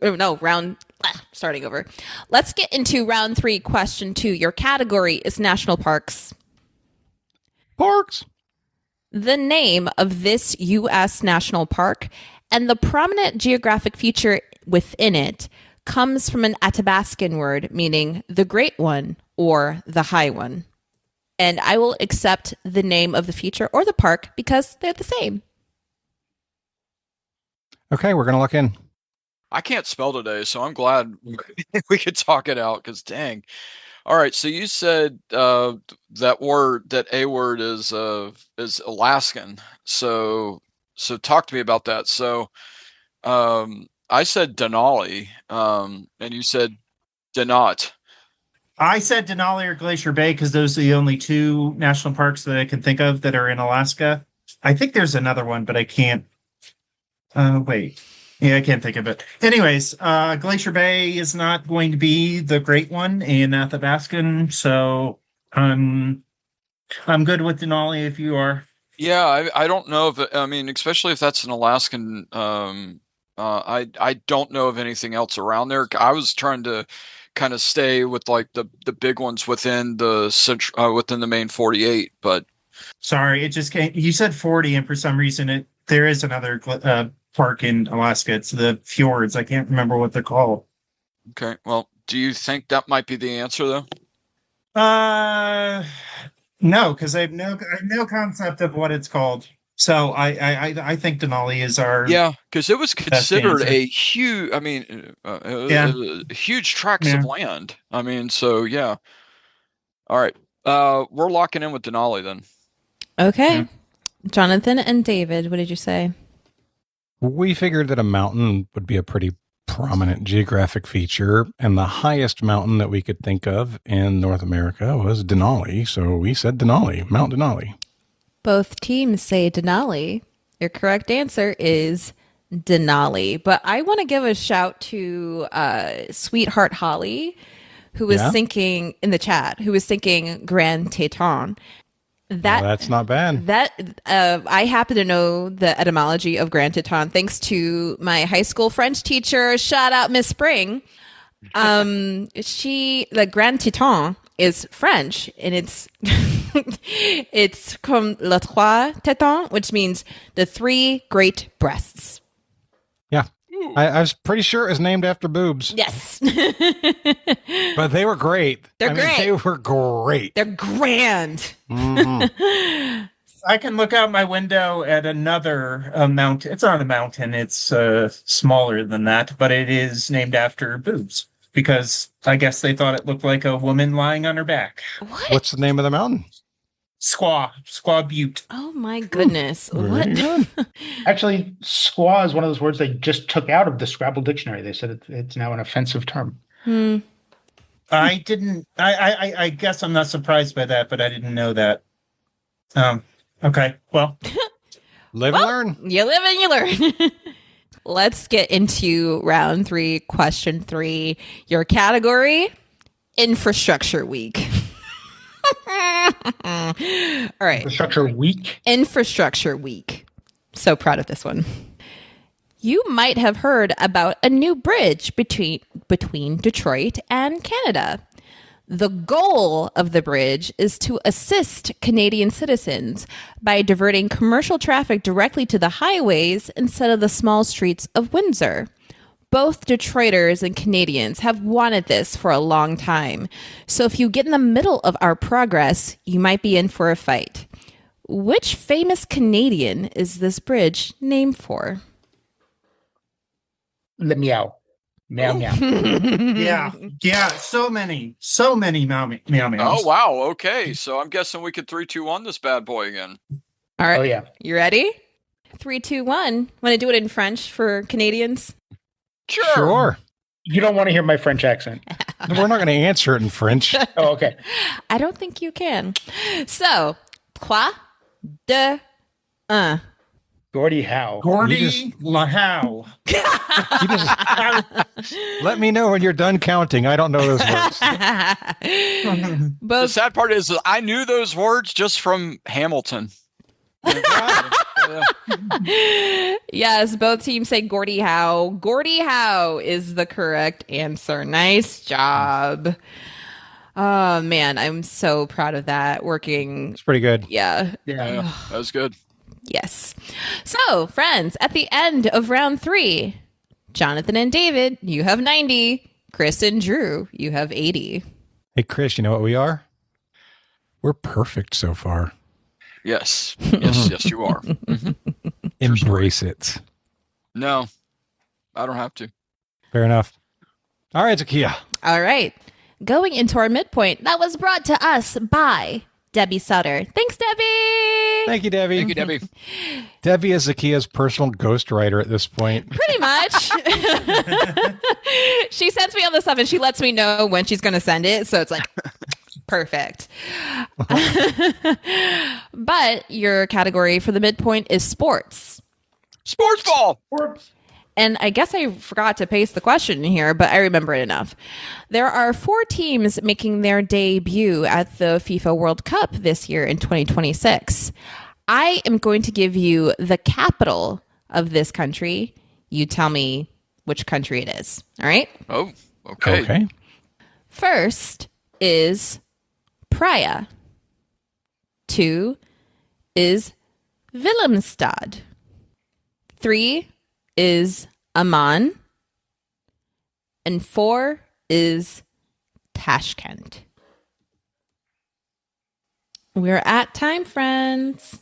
Starting over. Let's get into round 3, question 2. Your category is national parks. Parks. The name of this U.S. national park and the prominent geographic feature within it comes from an Athabascan word meaning the great one or the high one. And I will accept the name of the feature or the park because they're the same. Okay, we're going to look in. I can't spell today, so I'm glad we could talk it out because dang. All right, so you said that A word is Alaskan. So talk to me about that. So I said Denali, and you said Denat. I said Denali or Glacier Bay because those are the only 2 national parks that I can think of that are in Alaska. I think there's another one, but I can't. Wait. Yeah, I can't think of it. Anyways, Glacier Bay is not going to be the great one in Athabascan, so I'm good with Denali if you are. Yeah, I don't know if especially if that's an Alaskan. I don't know of anything else around there. I was trying to kind of stay with like the big ones within the main 48, but sorry, it just came. You said 40, and for some reason there is another park in Alaska. It's the fjords. I can't remember what they're called. Okay. Well, do you think that might be the answer though? No, because I have no concept of what it's called. So I think Denali is our because it was considered a huge. Huge tracts of land. So yeah. All right, we're locking in with Denali then. Okay, yeah. Jonathan and David, what did you say? We figured that a mountain would be a pretty prominent geographic feature, and the highest mountain that we could think of in North America was Denali. So we said Denali, Mount Denali. Both teams say Denali. Your correct answer is Denali. But I want to give a shout to Sweetheart Holly, who was thinking in the chat, who was thinking Grand Teton. That's not bad. I happen to know the etymology of Grand Teton thanks to my high school French teacher. Shout out Miss Spring. The Grand Teton is French, and it's comme les trois tétons, which means the three great breasts. Yeah. I was pretty sure it was named after boobs. Yes. But they were great. Great. They were great. They're grand. Mm-hmm. I can look out my window at another mountain. It's not a mountain. It's smaller than that, but it is named after boobs because I guess they thought it looked like a woman lying on her back. What? What's the name of the mountain? Squaw Butte. Oh my goodness. What? Actually, squaw is one of those words they just took out of the Scrabble dictionary. They said it's now an offensive term. I didn't. I guess I'm not surprised by that, but I didn't know that. Okay. Well, live and learn. You live and you learn. Let's get into round 3, question 3. Your category: Infrastructure Week. All right. Infrastructure Week. So proud of this one. You might have heard about a new bridge between Detroit and Canada. The goal of the bridge is to assist Canadian citizens by diverting commercial traffic directly to the highways instead of the small streets of Windsor. Both Detroiters and Canadians have wanted this for a long time. So if you get in the middle of our progress, you might be in for a fight. Which famous Canadian is this bridge named for? Le meow. Meow meow. Yeah. So many meow meows. Oh wow. Okay, so I'm guessing we could 3, 2, 1 this bad boy again. All right. Oh yeah. You ready? 3, 2, 1. Want to do it in French for Canadians? Sure. You don't want to hear my French accent. We're not going to answer it in French. Oh, okay. I don't think you can. So, 3, 2, 1. Gordie Howe. Gordie LaHowe. Let me know when you're done counting. I don't know those words. The sad part is that I knew those words just from Hamilton. Yes, both teams say Gordie Howe. Gordie Howe is the correct answer. Nice job. Oh man, I'm so proud of that. Working. It's pretty good. Yeah. Yeah, that was good. Yes. So, friends, at the end of round 3, Jonathan and David, you have 90. Chris and Drew, you have 80. Hey, Chris, you know what we are? We're perfect so far. Yes. Yes, you are. Mm-hmm. Embrace it. No, I don't have to. Fair enough. All right, Zahkia. All right. Going into our midpoint, that was brought to us by Debbie Sutter. Thanks, Debbie. Thank you, Debbie. Thank you, Debbie. Debbie is Zakia's personal ghostwriter at this point. Pretty much. She sends me all this stuff and she lets me know when she's going to send it. So it's like, perfect. But your category for the midpoint is sports. Sports ball. And I guess I forgot to paste the question in here, but I remember it enough. There are 4 teams making their debut at the FIFA World Cup this year in 2026. I am going to give you the capital of this country. You tell me which country it is. All right? Oh, okay. First is Praia. 2 is Willemstad. 3 is Amman. And 4 is Tashkent. We're at time, friends.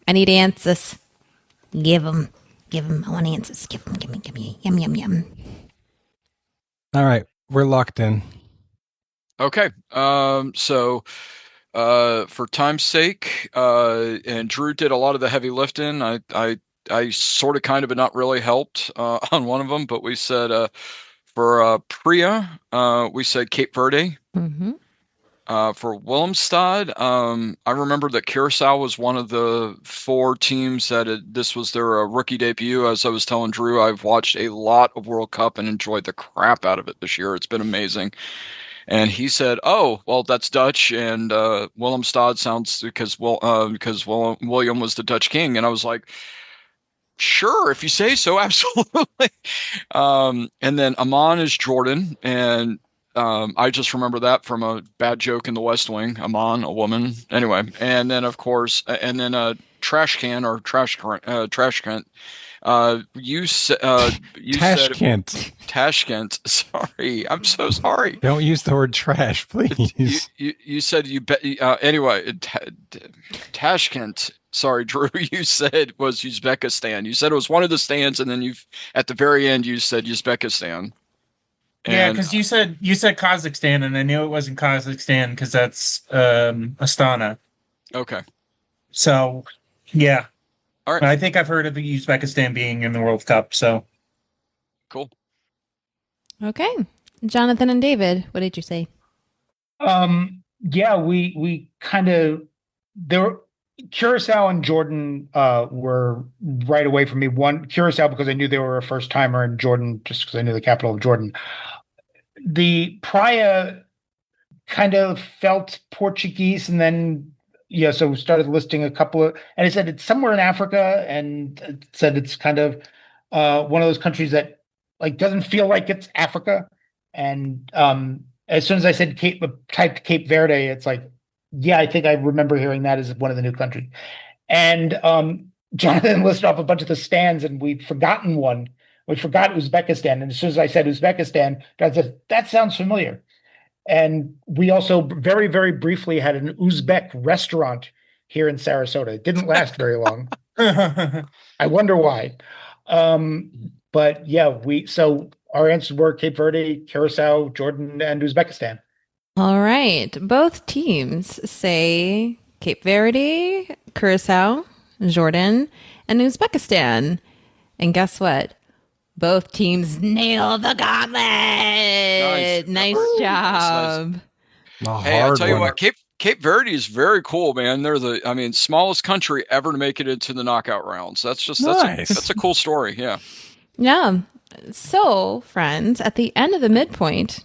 I need answers. Give them. I want answers. Give me. Yum. All right. We're locked in. Okay. So for time's sake, and Drew did a lot of the heavy lifting. I I sort of kind of but not really helped on one of them, but we said for Priya, we said Cape Verde. Mm-hmm. For Willemstad, I remember that Curacao was one of the 4 teams that this was their rookie debut. As I was telling Drew, I've watched a lot of World Cup and enjoyed the crap out of it this year. It's been amazing. And he said, "Oh, well, that's Dutch, and Willemstad sounds because William was the Dutch king." And I was like, "Sure, if you say so, absolutely." And then Amman is Jordan, and I just remember that from a bad joke in The West Wing. Amman, a woman, anyway. And then of course, and then Trash Can. You said Tashkent. Sorry, I'm so sorry. Don't use the word trash, please. You said anyway. Tashkent. Sorry, Drew. You said was Uzbekistan. You said it was one of the stands, and then at the very end you said Uzbekistan. Yeah, because you said Kazakhstan, and I knew it wasn't Kazakhstan because that's Astana. Okay. So, yeah. All right. I think I've heard of Uzbekistan being in the World Cup. So, cool. Okay, Jonathan and David, what did you say? Yeah, we kind of there. Curacao and Jordan were right away from me. One, Curacao because I knew they were a first timer, and Jordan just because I knew the capital of Jordan. The Praia kind of felt Portuguese, and then so we started listing a couple of, and it said it's somewhere in Africa, and it said it's kind of one of those countries that like doesn't feel like it's Africa. And as soon as I said typed Cape Verde, it's like, yeah, I think I remember hearing that as one of the new countries. And Jonathan listed off a bunch of the stands, and we'd forgotten one. We forgot Uzbekistan. And as soon as I said Uzbekistan, God said, that sounds familiar. And we also very, very briefly had an Uzbek restaurant here in Sarasota. It didn't last very long. I wonder why. But yeah, so our answers were Cape Verde, Curacao, Jordan, and Uzbekistan. All right. Both teams say Cape Verde, Curacao, Jordan, and Uzbekistan. And guess what? Both teams nailed the gauntlet. Nice job. Hey, I'll tell you what, Cape Verde is very cool, man. They're the smallest country ever to make it into the knockout rounds. That's just nice. That's a cool story. Yeah. Yeah. So, friends, at the end of the midpoint,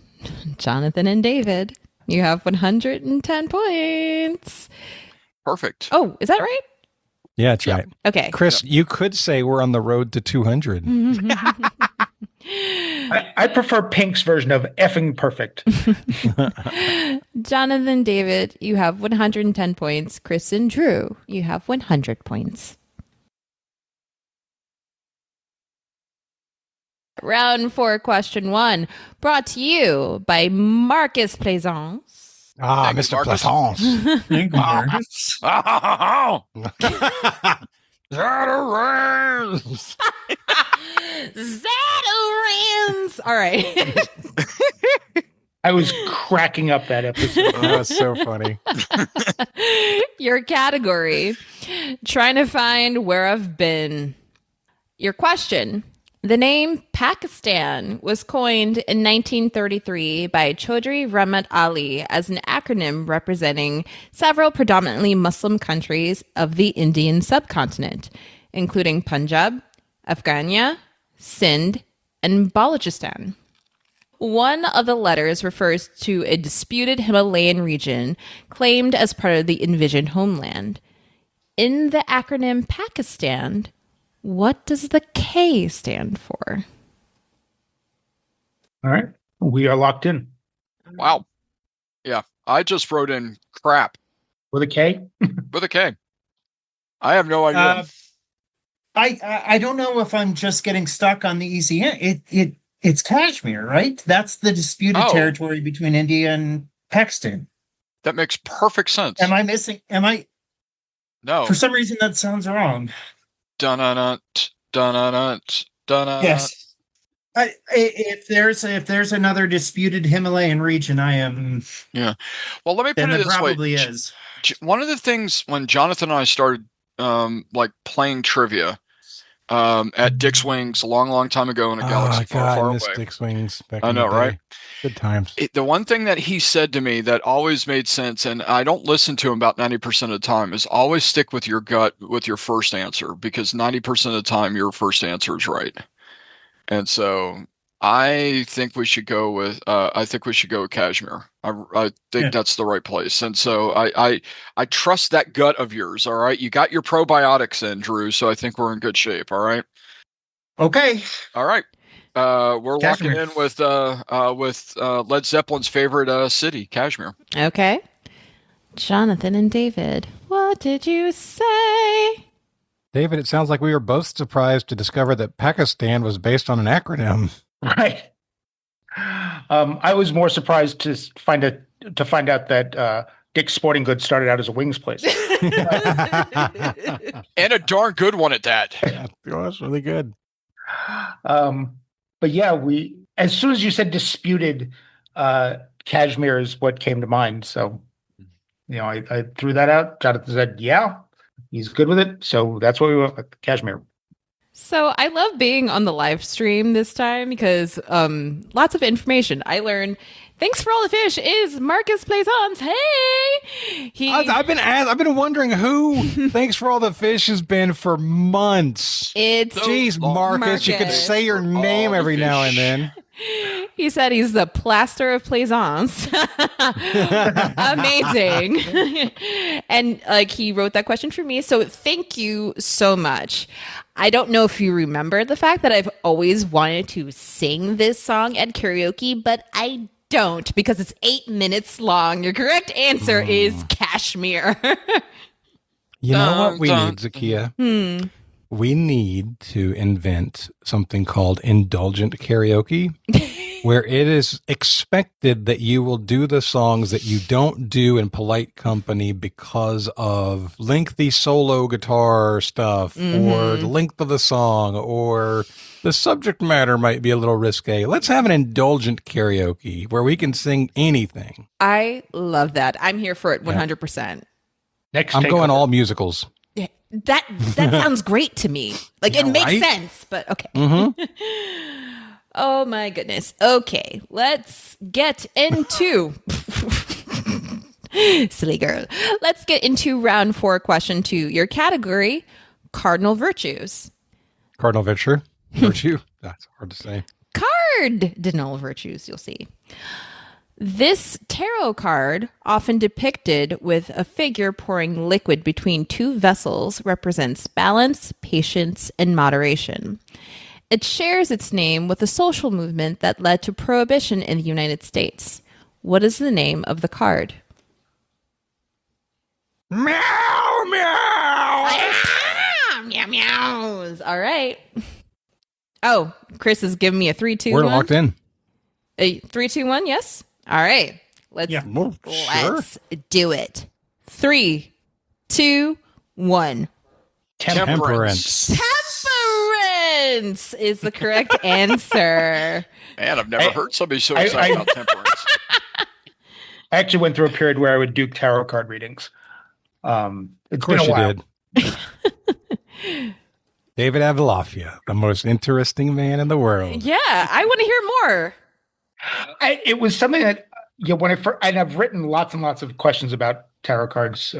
Jonathan and David, you have 110 points. Perfect. Oh, is that right? Yeah, that's right. Okay. Chris, you could say we're on the road to 200. I prefer Pink's version of effing perfect. Jonathan, David, you have 110 points. Chris and Drew, you have 100 points. Round 4, question 1, brought to you by Marcus Plaisance. Ah, Mr. Plaisance. Thank you, Marcus. Zatarans. Zatarans. All right. I was cracking up that episode. Oh, that's so funny. Your category, trying to find where I've been. Your question. The name Pakistan was coined in 1933 by Chaudhry Rahmat Ali as an acronym representing several predominantly Muslim countries of the Indian subcontinent, including Punjab, Afghania, Sindh, and Balochistan. One of the letters refers to a disputed Himalayan region claimed as part of the envisioned homeland. In the acronym Pakistan, what does the K stand for? All right. We are locked in. Wow. Yeah. I just wrote in crap. With a K? With a K. I have no idea. I don't know if I'm just getting stuck on the easy end. It's Kashmir, right? That's the disputed territory between India and Pakistan. That makes perfect sense. Am I missing? No. For some reason, that sounds wrong. Dun-dun-dun, Yes. If there's another disputed Himalayan region, I am. Yeah. Well, let me put it this way. Probably is. One of the things when Jonathan and I started playing trivia, at Dick's Wings a long, long time ago in a galaxy far, far away. Dick's Wings back I in know, the day. right? Good times. The one thing that he said to me that always made sense, and I don't listen to him about 90% of the time, is always stick with your gut with your first answer, because 90% of the time your first answer is right. And so I think we should go with Kashmir. I think that's the right place. And so I trust that gut of yours. All right. You got your probiotics in, Drew, so I think we're in good shape. All right. Okay. All right. We're Kashmir. locking in with Led Zeppelin's favorite city, Kashmir. Okay. Jonathan and David, what did you say? David, it sounds like we were both surprised to discover that Pakistan was based on an acronym. Right. I was more surprised to find out that Dick's Sporting Goods started out as a wings place. And a darn good one at that. Yeah, that's really good. But yeah, as soon as you said disputed, Kashmir is what came to mind. So, I threw that out. Jonathan said, yeah, he's good with it. So that's what we went with, Kashmir. So I love being on the live stream this time because lots of information. I learned thanks for all the fish is Marcus Plaisance. Hey, I've been wondering who Thanks for All the Fish has been for months. Jeez, Marcus, you could say your name every now and then. He said he's the plaster of Plaisance. Amazing. And he wrote that question for me. So thank you so much. I don't know if you remember the fact that I've always wanted to sing this song at karaoke, but I don't because it's 8 minutes long. Your correct answer is Kashmir. You know what we need, Zahkia? We need to invent something called indulgent karaoke, where it is expected that you will do the songs that you don't do in polite company because of lengthy solo guitar stuff or the length of the song or the subject matter might be a little risque. Let's have an indulgent karaoke where we can sing anything. I love that. I'm here for it 100%. Next, I'm going all musicals. That sounds great to me. It makes sense, but okay. Oh my goodness. Okay, let's get into silly girl. Let's get into round 4, question 2. Your category: cardinal virtues. Cardinal virtue? Virtue? That's hard to say. Cardinal virtues, you'll see. This tarot card, often depicted with a figure pouring liquid between 2 vessels, represents balance, patience, and moderation. It shares its name with a social movement that led to prohibition in the United States. What is the name of the card? Meow, meow! Meow, meows. All right. Oh, Chris is giving me a 3, 2, 1. We're locked in. A 3, 2, 1, yes? All right. Let's do it. 3, 2, 1. Temperance. Temperance is the correct answer. Man, I've never heard somebody so excited about temperance. I actually went through a period where I would do tarot card readings. It's been a while. Did. David Abolafia, the most interesting man in the world. Yeah, I want to hear more. It was something that and I've written lots and lots of questions about tarot cards.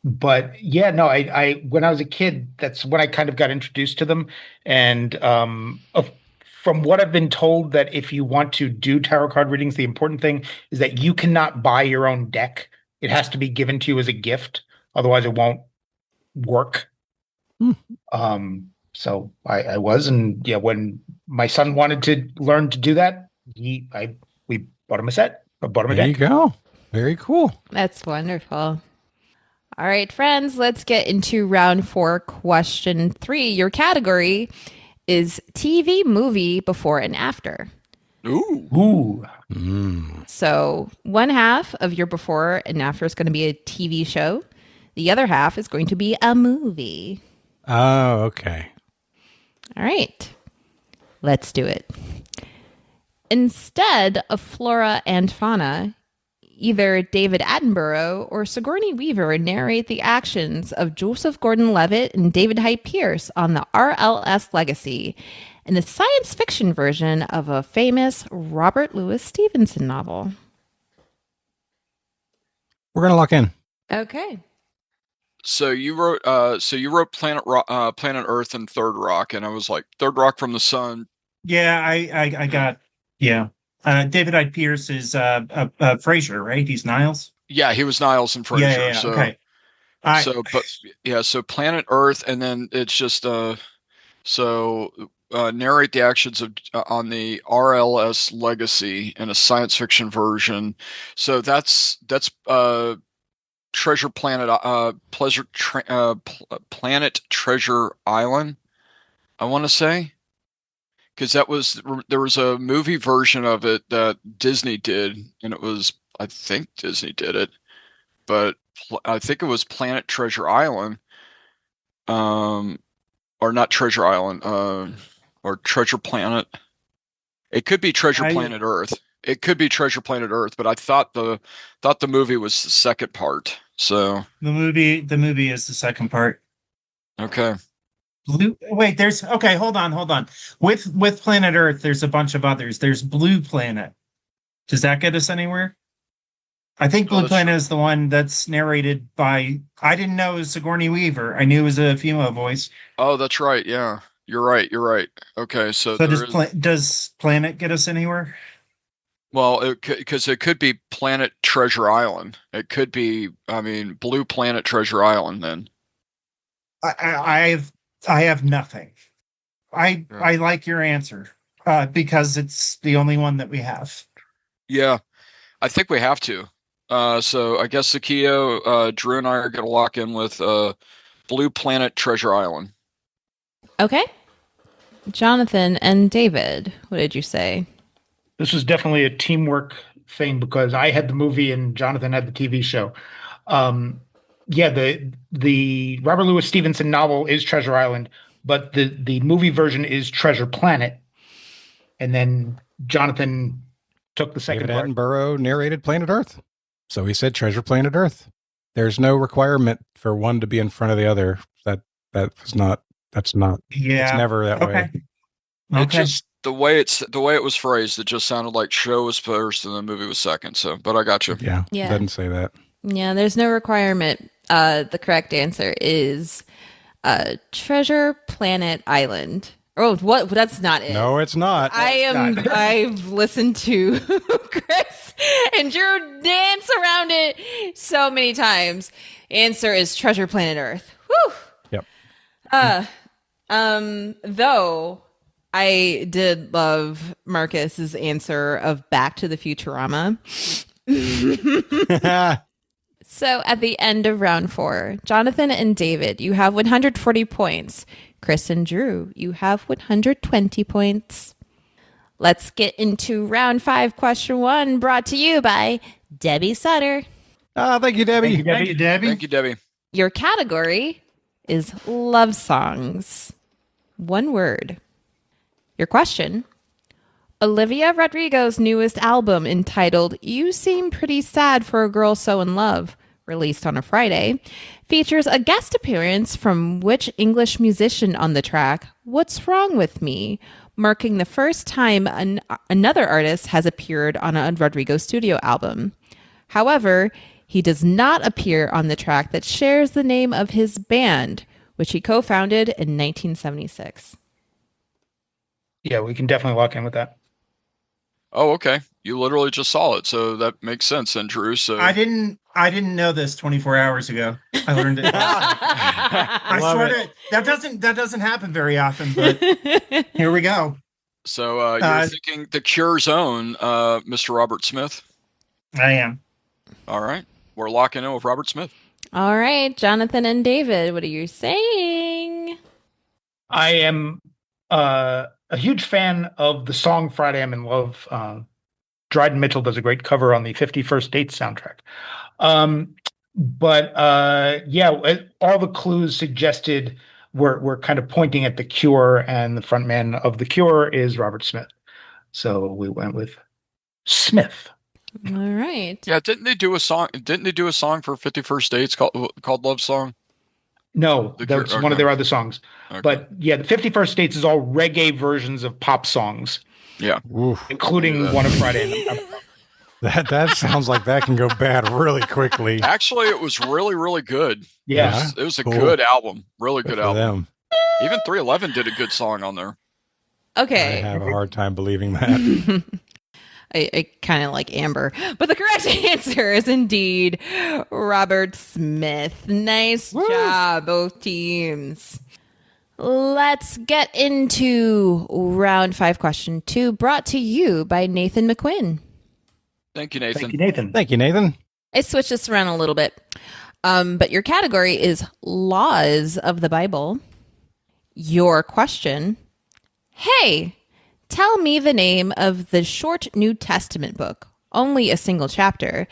But yeah, no, I when I was a kid, that's when I kind of got introduced to them. And from what I've been told, that if you want to do tarot card readings, the important thing is that you cannot buy your own deck. It has to be given to you as a gift. Otherwise, it won't work. So I was, and yeah, when my son wanted to learn to do that, we bought him a set. I bought him a deck. There you go. Very cool. That's wonderful. All right, friends, let's get into round 4, question 3. Your category is TV movie before and after. Ooh. So one half of your before and after is going to be a TV show. The other half is going to be a movie. Oh, okay. All right. Let's do it. Instead of flora and fauna, either David Attenborough or Sigourney Weaver narrate the actions of Joseph Gordon-Levitt and David Hyde Pierce on the RLS Legacy in the science fiction version of a famous Robert Louis Stevenson novel? We're going to lock in. Okay. So you wrote Planet Earth and Third Rock, and I was like, Third Rock from the Sun. Yeah, I got, yeah. David Hyde Pierce is Frasier, right? He's Niles. Yeah, he was Niles and Frasier. Yeah, so, okay. So Planet Earth, and then it's just narrate the actions of on the RLS Legacy in a science fiction version. So that's Treasure Planet, Planet Treasure Island, I want to say. Because there was a movie version of it that Disney did, and I think Disney did it, but I think it was Planet Treasure Island, or not Treasure Island, or Treasure Planet. It could be Planet Earth. It could be Treasure Planet Earth, but I thought the movie was the second part. So the movie is the second part. Okay. Hold on. With Planet Earth, there's a bunch of others. There's Blue Planet. Does that get us anywhere? I think Blue Planet is the one that's narrated by, I didn't know it was Sigourney Weaver. I knew it was a female voice. Oh, that's right. Yeah. You're right. Okay. So does Planet get us anywhere? Well, because it could be Planet Treasure Island. It could be, Blue Planet Treasure Island then. I have nothing. I like your answer because it's the only one that we have. Yeah, I think we have to. So I guess Zahkia, Drew, and I are going to lock in with Blue Planet Treasure Island. Okay. Jonathan and David, what did you say? This was definitely a teamwork thing because I had the movie and Jonathan had the TV show. The Robert Louis Stevenson novel is Treasure Island, but the movie version is Treasure Planet. And then Jonathan took the second part. David Attenborough narrated Planet Earth. So he said Treasure Planet Earth. There's no requirement for one to be in front of the other. That's not. Yeah. It's never that way. It just the way it was phrased, it just sounded like show was first and the movie was second. So, but I got you. Yeah. It doesn't say that. Yeah, there's no requirement. The correct answer is Treasure Planet Island. Oh, what? That's not it. No, it's not. I've listened to Chris and Drew dance around it so many times. Answer is Treasure Planet Earth. Whew. Yep. Though I did love Marcus's answer of Back to the Futurama. So at the end of round 4, Jonathan and David, you have 140 points. Chris and Drew, you have 120 points. Let's get into round 5, question 1, brought to you by Debbie Sutter. Thank you, Debbie. Thank you, Debbie. Thank you, Debbie. Your category is love songs. One word. Your question: Olivia Rodrigo's newest album, entitled You Seem Pretty Sad for a Girl So in Love, released on a Friday, features a guest appearance from which English musician on the track What's Wrong With Me, marking the first time another artist has appeared on a Rodrigo studio album. However, he does not appear on the track that shares the name of his band, which he co-founded in 1976. Yeah, we can definitely lock in with that. Oh, okay. You literally just saw it, so that makes sense then, Drew. So I didn't know this 24 hours ago. I learned it. I swear that doesn't happen very often, but here we go. So you're thinking the Cure's own Mr. Robert Smith? I am. All right. We're locking in with Robert Smith. All right, Jonathan and David, what are you saying? I am a huge fan of the song Friday I'm in Love. Dryden Mitchell does a great cover on the 51st Dates soundtrack. But all the clues suggested were kind of pointing at The Cure, and the frontman of The Cure is Robert Smith. So we went with Smith. All right. Yeah, didn't they do a song? Didn't they do a song for 51st Dates called Love Song? No, that's one of their other songs. Okay. But yeah, the 51st States is all reggae versions of pop songs. Yeah. Including one of Friday. That sounds like that can go bad really quickly. Actually, it was really, really good. Yeah. It was a Cool. good album. Really good For album. them. Even 311 did a good song on there. Okay. I have a hard time believing that. I kind of like Amber, but the correct answer is indeed Robert Smith. Nice job, both teams. Let's get into round 5, question 2, brought to you by Nathan McQuinn. Thank you, Nathan. Thank you, Nathan. Thank you, Nathan. I switched this around a little bit, but your category is laws of the Bible. Your question: hey, tell me the name of the short New Testament book, only a single chapter,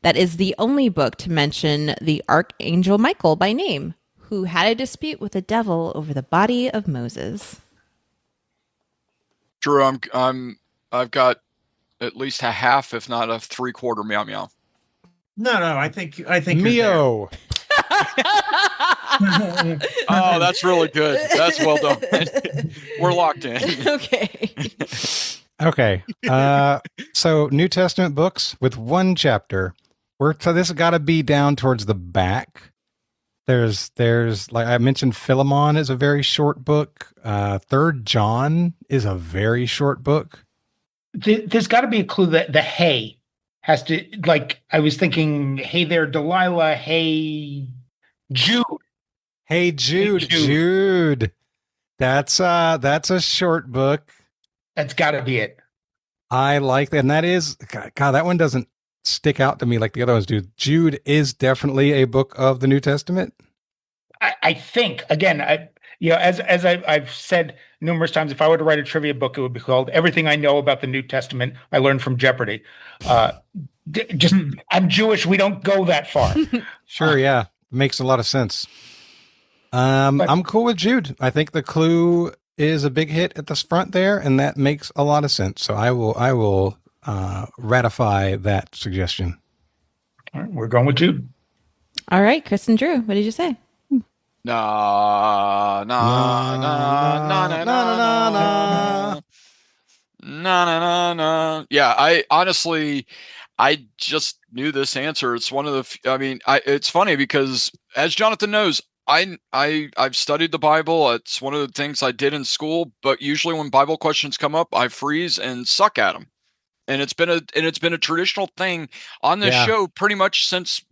that is the only book to mention the Archangel Michael by name, who had a dispute with the devil over the body of Moses. Drew, I've got at least a half, if not a 3/4 meow meow. No, I think Mio. Oh, that's really good. That's well done. We're locked in. Okay. Okay. So New Testament books with one chapter. So this has got to be down towards the back. There's like I mentioned, Philemon is a very short book. 3rd John is a very short book. There's got to be a clue that the hey has to, like, I was thinking, hey there, Delilah, hey, Jude. Hey, Jude. Jude. That's a short book. That's got to be it. I like that. And that is, God, that one doesn't stick out to me like the other ones do. Jude is definitely a book of the New Testament. I think, again, as I've said numerous times, if I were to write a trivia book, it would be called Everything I Know About the New Testament I Learned from Jeopardy. I'm Jewish. We don't go that far. Sure. Yeah. Makes a lot of sense. I'm cool with Jude. I think the clue is a big hit at the front there, and that makes a lot of sense. So I will ratify that suggestion. All right, we're going with Jude. All right, Chris and Drew, what did you say? No. Yeah, I honestly, I just knew this answer. It's one of the. It's funny because, as Jonathan knows, I've studied the Bible. It's one of the things I did in school. But usually, when Bible questions come up, I freeze and suck at them. And it's been a traditional thing on this show pretty much since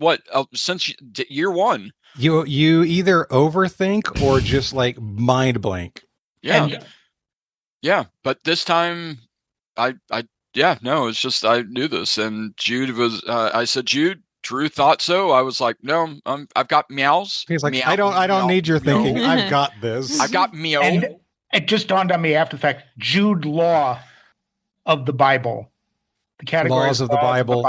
year one. You either overthink or just like mind blank. Yeah. But this time it's just, I knew this, and Jude was, I said, Jude, Drew thought so. I was like, no, I've got meows. He's like, meow, I don't need your thinking. meow. I've got this. I've got meow. And it just dawned on me after the fact, Jude Law of the Bible. The category Laws of the Bible.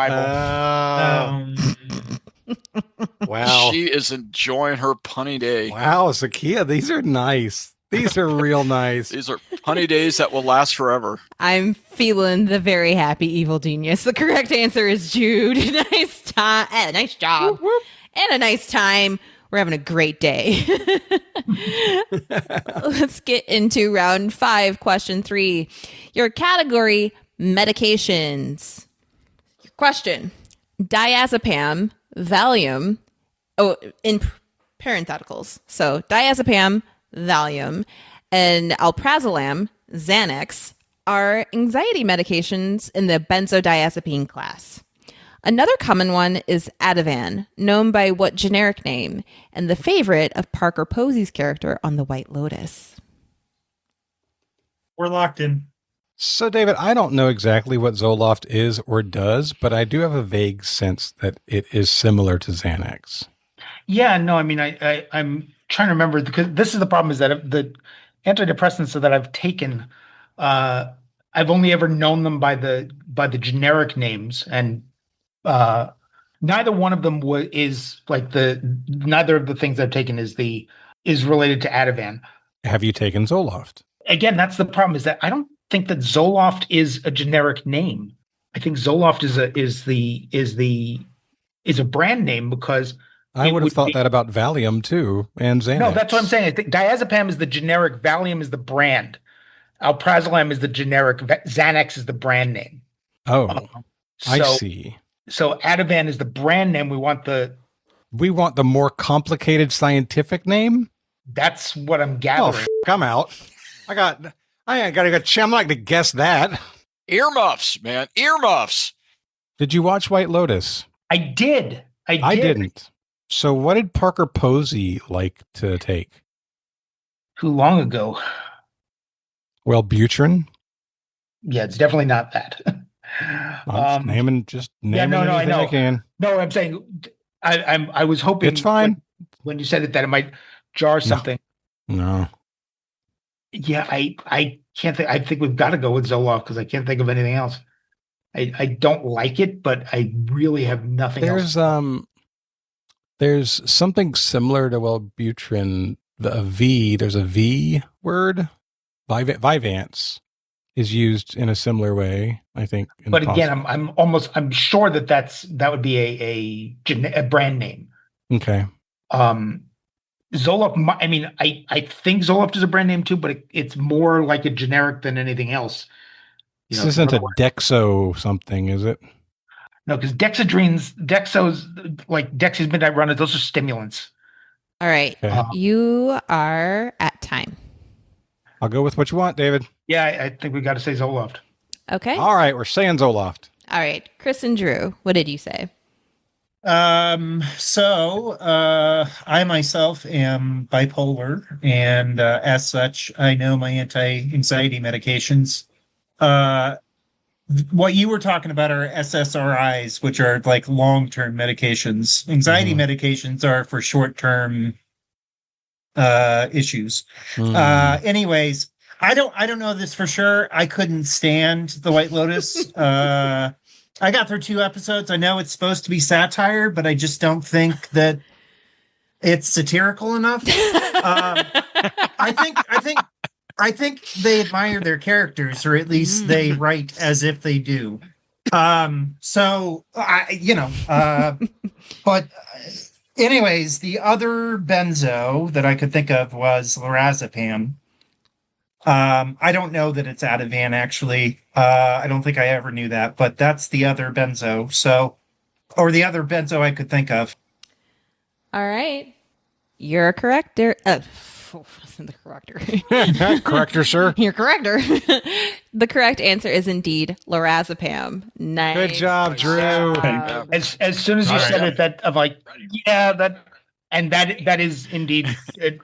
Wow. She is enjoying her punny day. Wow, Zahkia, these are nice. These are real nice. These are punny days that will last forever. I'm feeling the very happy evil genius. The correct answer is Jude. Nice time. Nice job. Whoop, whoop. And a nice time. We're having a great day. Let's get into round 5, question 3. Your category, medications. Your question, diazepam, Valium, in parentheticals. So diazepam, Valium, and alprazolam, Xanax, are anxiety medications in the benzodiazepine class. Another common one is Ativan, known by what generic name, and the favorite of Parker Posey's character on The White Lotus. We're locked in. So, David, I don't know exactly what Zoloft is or does, but I do have a vague sense that it is similar to Xanax. Yeah, no, I mean, I'm trying to remember, because this is the problem, is that the antidepressants that I've taken, I've only ever known them by the generic names, and neither one of them is like neither of the things I've taken is related to Ativan. Have you taken Zoloft? Again, that's the problem, is that I don't think that Zoloft is a generic name. I think Zoloft is a brand name because I would have thought that about Valium too, and Xanax. No, that's what I'm saying. I think diazepam is the generic, Valium is the brand, alprazolam is the generic, Xanax is the brand name. Oh, I see. So Ativan is the brand name. We want the more complicated scientific name. That's what I'm gathering. Oh, I'm out. I ain't gotta go. I'm not gonna guess that. Earmuffs, man. Earmuffs. Did you watch White Lotus? I did. I didn't. So what did Parker Posey like to take? Too long ago. Well, Butrin? Yeah, it's definitely not that. Naming I know. I can. No, I'm saying I was hoping it's fine when you said it that it might jar something. No. Yeah, I can't think. I think we've got to go with Zoloft because I can't think of anything else. I don't like it, but I really have nothing else. There's something similar to Wellbutrin. There's a V word. Vyvanse is used in a similar way, I think. But again, I'm sure that would be a brand name. Okay. Zoloft. I mean, I think Zoloft is a brand name too, but it's more like a generic than anything else. This isn't a Dexo something, is it? No, because Dexo's like Dexy's Midnight Runners. Those are stimulants. All right. Okay. You are at time. I'll go with what you want, David. Yeah, I think we got to say Zoloft. Okay. All right, we're saying Zoloft. All right. Chris and Drew, what did you say? So I myself am bipolar, and as such, I know my anti-anxiety medications. What you were talking about are SSRIs, which are like long-term medications. Anxiety medications are for short-term issues. Anyways, I don't know this for sure. I couldn't stand the White Lotus. I got through 2 episodes. I know it's supposed to be satire, but I just don't think that it's satirical enough. I think they admire their characters, or at least they write as if they do. But anyways, the other benzo that I could think of was lorazepam. I don't know that it's Ativan, actually. I don't think I ever knew that, but that's the other benzo. Or the other benzo I could think of. All right. You're correct. The corrector. Corrector, sir. You're corrector. The correct answer is indeed lorazepam. Nice. Good job, Drew. As soon as you said it, that I'm like, yeah, that is indeed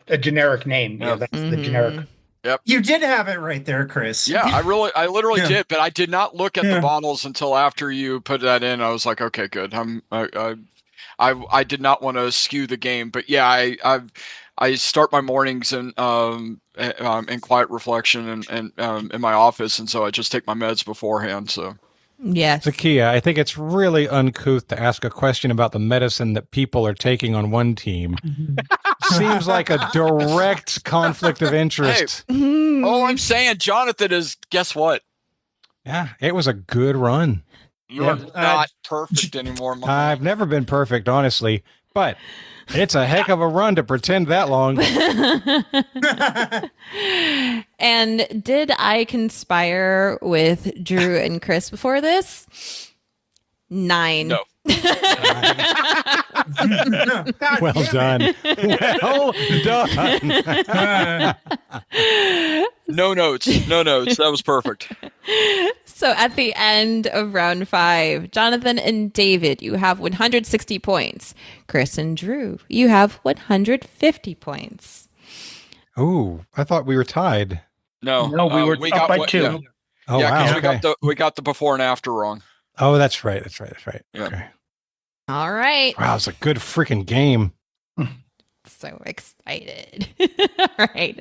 a generic name. Yeah, that's the generic. Yep. You did have it right there, Chris. Yeah, I literally did, but I did not look at the bottles until after you put that in. I was like, okay, good. I did not want to skew the game, but yeah, I start my mornings in quiet reflection and in my office, and so I just take my meds beforehand. So. Yes. Zahkia, I think it's really uncouth to ask a question about the medicine that people are taking on one team. Seems like a direct conflict of interest. Hey, all I'm saying, Jonathan, is guess what? Yeah, it was a good run. You're not perfect anymore, I've never been perfect, honestly, but it's a heck of a run to pretend that long. And did I conspire with Drew and Chris before this? 9. No. Well done. Well done. No notes. That was perfect. So at the end of round 5, Jonathan and David, you have 160 points. Chris and Drew, you have 150 points. Oh, I thought we were tied. No, we were up by 2. Yeah. Oh, yeah, wow. Okay. we got the before and after wrong. Oh, that's right. Yeah. Okay. All right. Wow, it's a good freaking game. So excited. All right.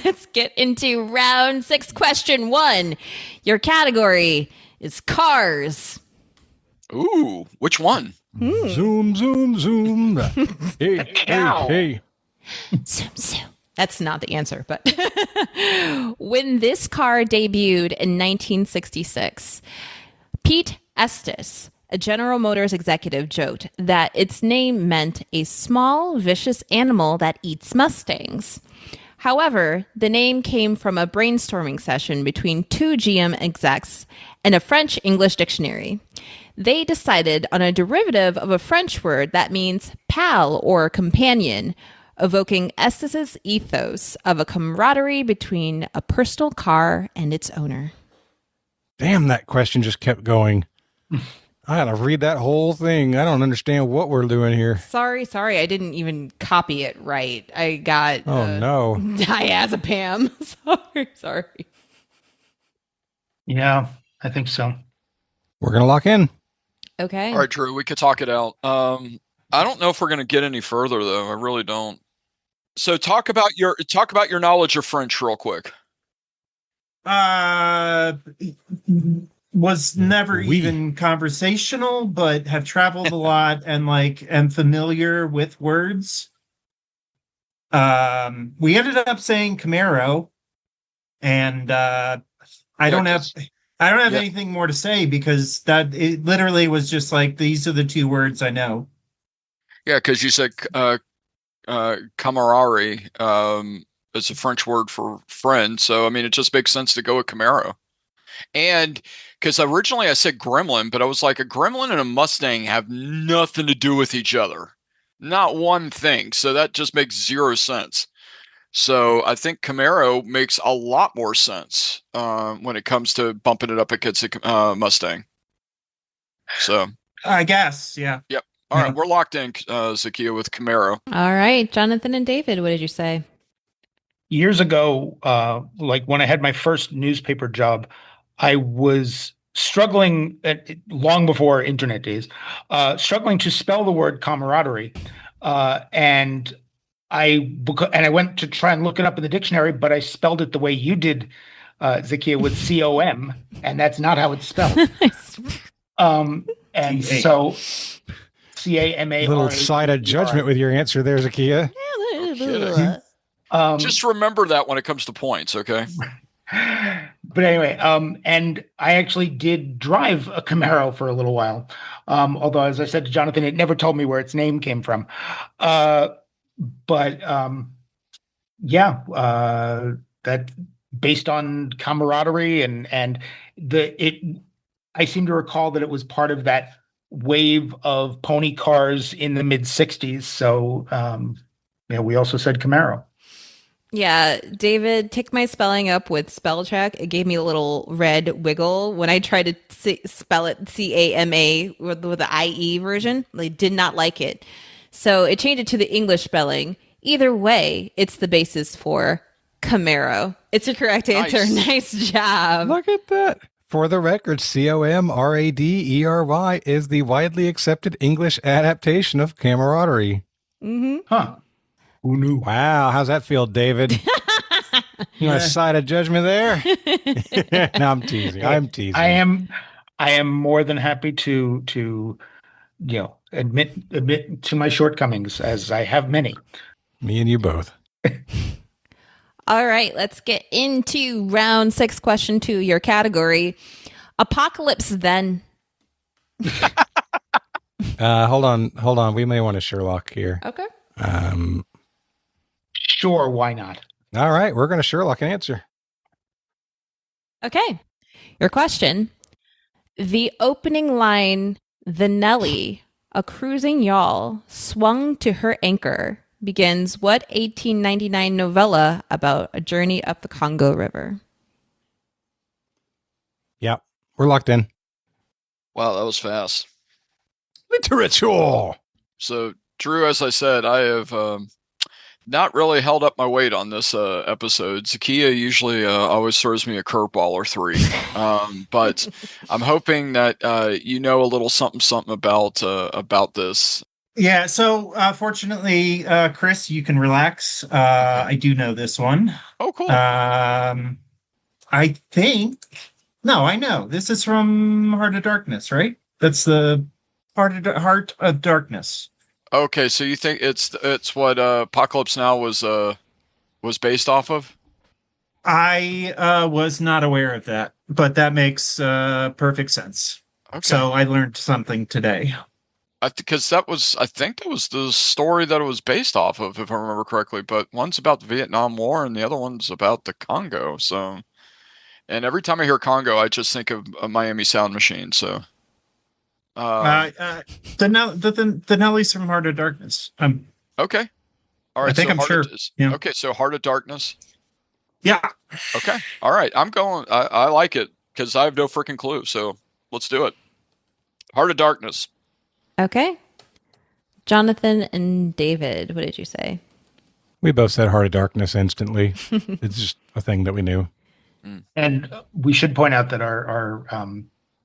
Let's get into round 6, question 1. Your category is cars. Ooh, which one? Zoom, zoom, zoom. Hey. Zoom, zoom. That's not the answer, but when this car debuted in 1966, Pete Estes, a General Motors executive, joked that its name meant a small, vicious animal that eats Mustangs. However, the name came from a brainstorming session between two GM execs and a French-English dictionary. They decided on a derivative of a French word that means pal or companion, evoking Estes's ethos of a camaraderie between a personal car and its owner. Damn, that question just kept going. I gotta read that whole thing. I don't understand what we're doing here. Sorry, I didn't even copy it right. I got no diazepam. Sorry. Yeah, I think so. We're gonna lock in. Okay. All right, Drew, we could talk it out. I don't know if we're gonna get any further though. I really don't. So talk about your knowledge of French real quick. Was never even conversational, but have traveled a lot and am familiar with words. We ended up saying Camaro, and I don't have anything more to say because that it literally was just like these are the two words I know. Yeah, because you said camaraderie is a French word for friend, so I mean it just makes sense to go with Camaro. And because originally I said gremlin, but I was like, a gremlin and a Mustang have nothing to do with each other. Not one thing. So that just makes zero sense. So I think Camaro makes a lot more sense when it comes to bumping it up against a Mustang. So I guess, yeah. Yep. All right, we're locked in, Zahkia, with Camaro. All right, Jonathan and David, what did you say? Years ago, when I had my first newspaper job, I was struggling long before internet days, struggling to spell the word camaraderie, and I went to try and look it up in the dictionary, but I spelled it the way you did, Zahkia, with C-O-M, and that's not how it's spelled. And so C-A-M-A. Little side of judgment with your answer there, Zahkia. Just remember that when it comes to points, okay? But anyway, and I actually did drive a Camaro for a little while. Although, as I said to Jonathan, it never told me where its name came from. That based on camaraderie and I seem to recall that it was part of that wave of pony cars in the mid 60s. So, we also said Camaro. Yeah, David, tick my spelling up with spell check. It gave me a little red wiggle when I tried to spell it C-A-M-A with the I-E version. They did not like it. So it changed it to the English spelling. Either way, it's the basis for Camaro. It's a correct answer. Nice job. Look at that. For the record, C-O-M-R-A-D-E-R-Y is the widely accepted English adaptation of camaraderie. Mm-hmm. Huh. Who knew? Wow, how's that feel, David? You want a side of judgment there? No, I'm teasing. I am more than happy to admit to my shortcomings, as I have many. Me and you both. All right, let's get into round 6, question 2, your category. Apocalypse Then. Hold on. We may want to Sherlock here. Okay. Sure, why not? All right, we're going to Sherlock an answer. Okay. Your question. The opening line, "The Nelly, a cruising yawl, swung to her anchor," begins what 1899 novella about a journey up the Congo River? Yep, we're locked in. Wow, that was fast. Literature. So, Drew, as I said, I have not really held up my weight on this episode. Zahkia usually always throws me a curveball or three, but I'm hoping that you know a little something about this. Yeah, so fortunately, Chris, you can relax. I do know this one. Oh, cool. I know. This is from Heart of Darkness, right? That's the Heart of Darkness. Okay, so you think it's what Apocalypse Now was based off of? I was not aware of that, but that makes perfect sense. Okay. So I learned something today. Because I think that was the story that it was based off of, if I remember correctly. But one's about the Vietnam War and the other one's about the Congo. So, and every time I hear Congo, I just think of a Miami Sound Machine. So, the Nellies from Heart of Darkness. Okay. All right. I think I'm sure. Yeah. Okay. So Heart of Darkness. Yeah. Okay. All right. I'm going. I like it because I have no freaking clue. So let's do it. Heart of Darkness. Okay. Jonathan and David, what did you say? We both said Heart of Darkness instantly. It's just a thing that we knew. And we should point out that our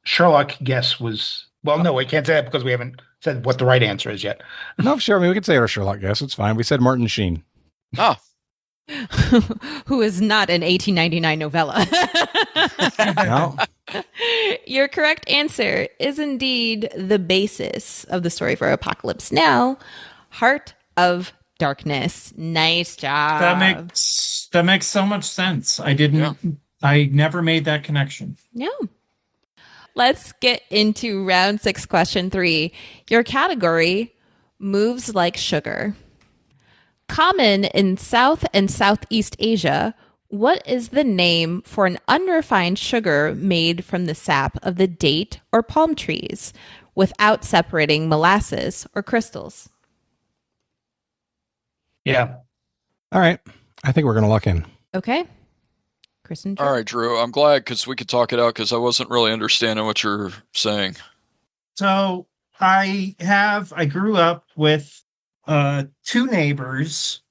Sherlock guess was, well, no, we can't say that because we haven't said what the right answer is yet. No, sure. I mean, we could say our Sherlock guess. It's fine. We said Martin Sheen. Oh. Who is not an 1899 novella. No. Your correct answer is indeed the basis of the story for Apocalypse Now, Heart of Darkness. Nice job. That makes so much sense. I never made that connection. No. Let's get into round 6, question 3. Your category, moves like sugar. Common in South and Southeast Asia, what is the name for an unrefined sugar made from the sap of the date or palm trees without separating molasses or crystals? Yeah. All right. I think we're going to lock in. Okay. Kristen. All right, Drew. I'm glad because we could talk it out because I wasn't really understanding what you're saying. So I grew up with 2 neighbors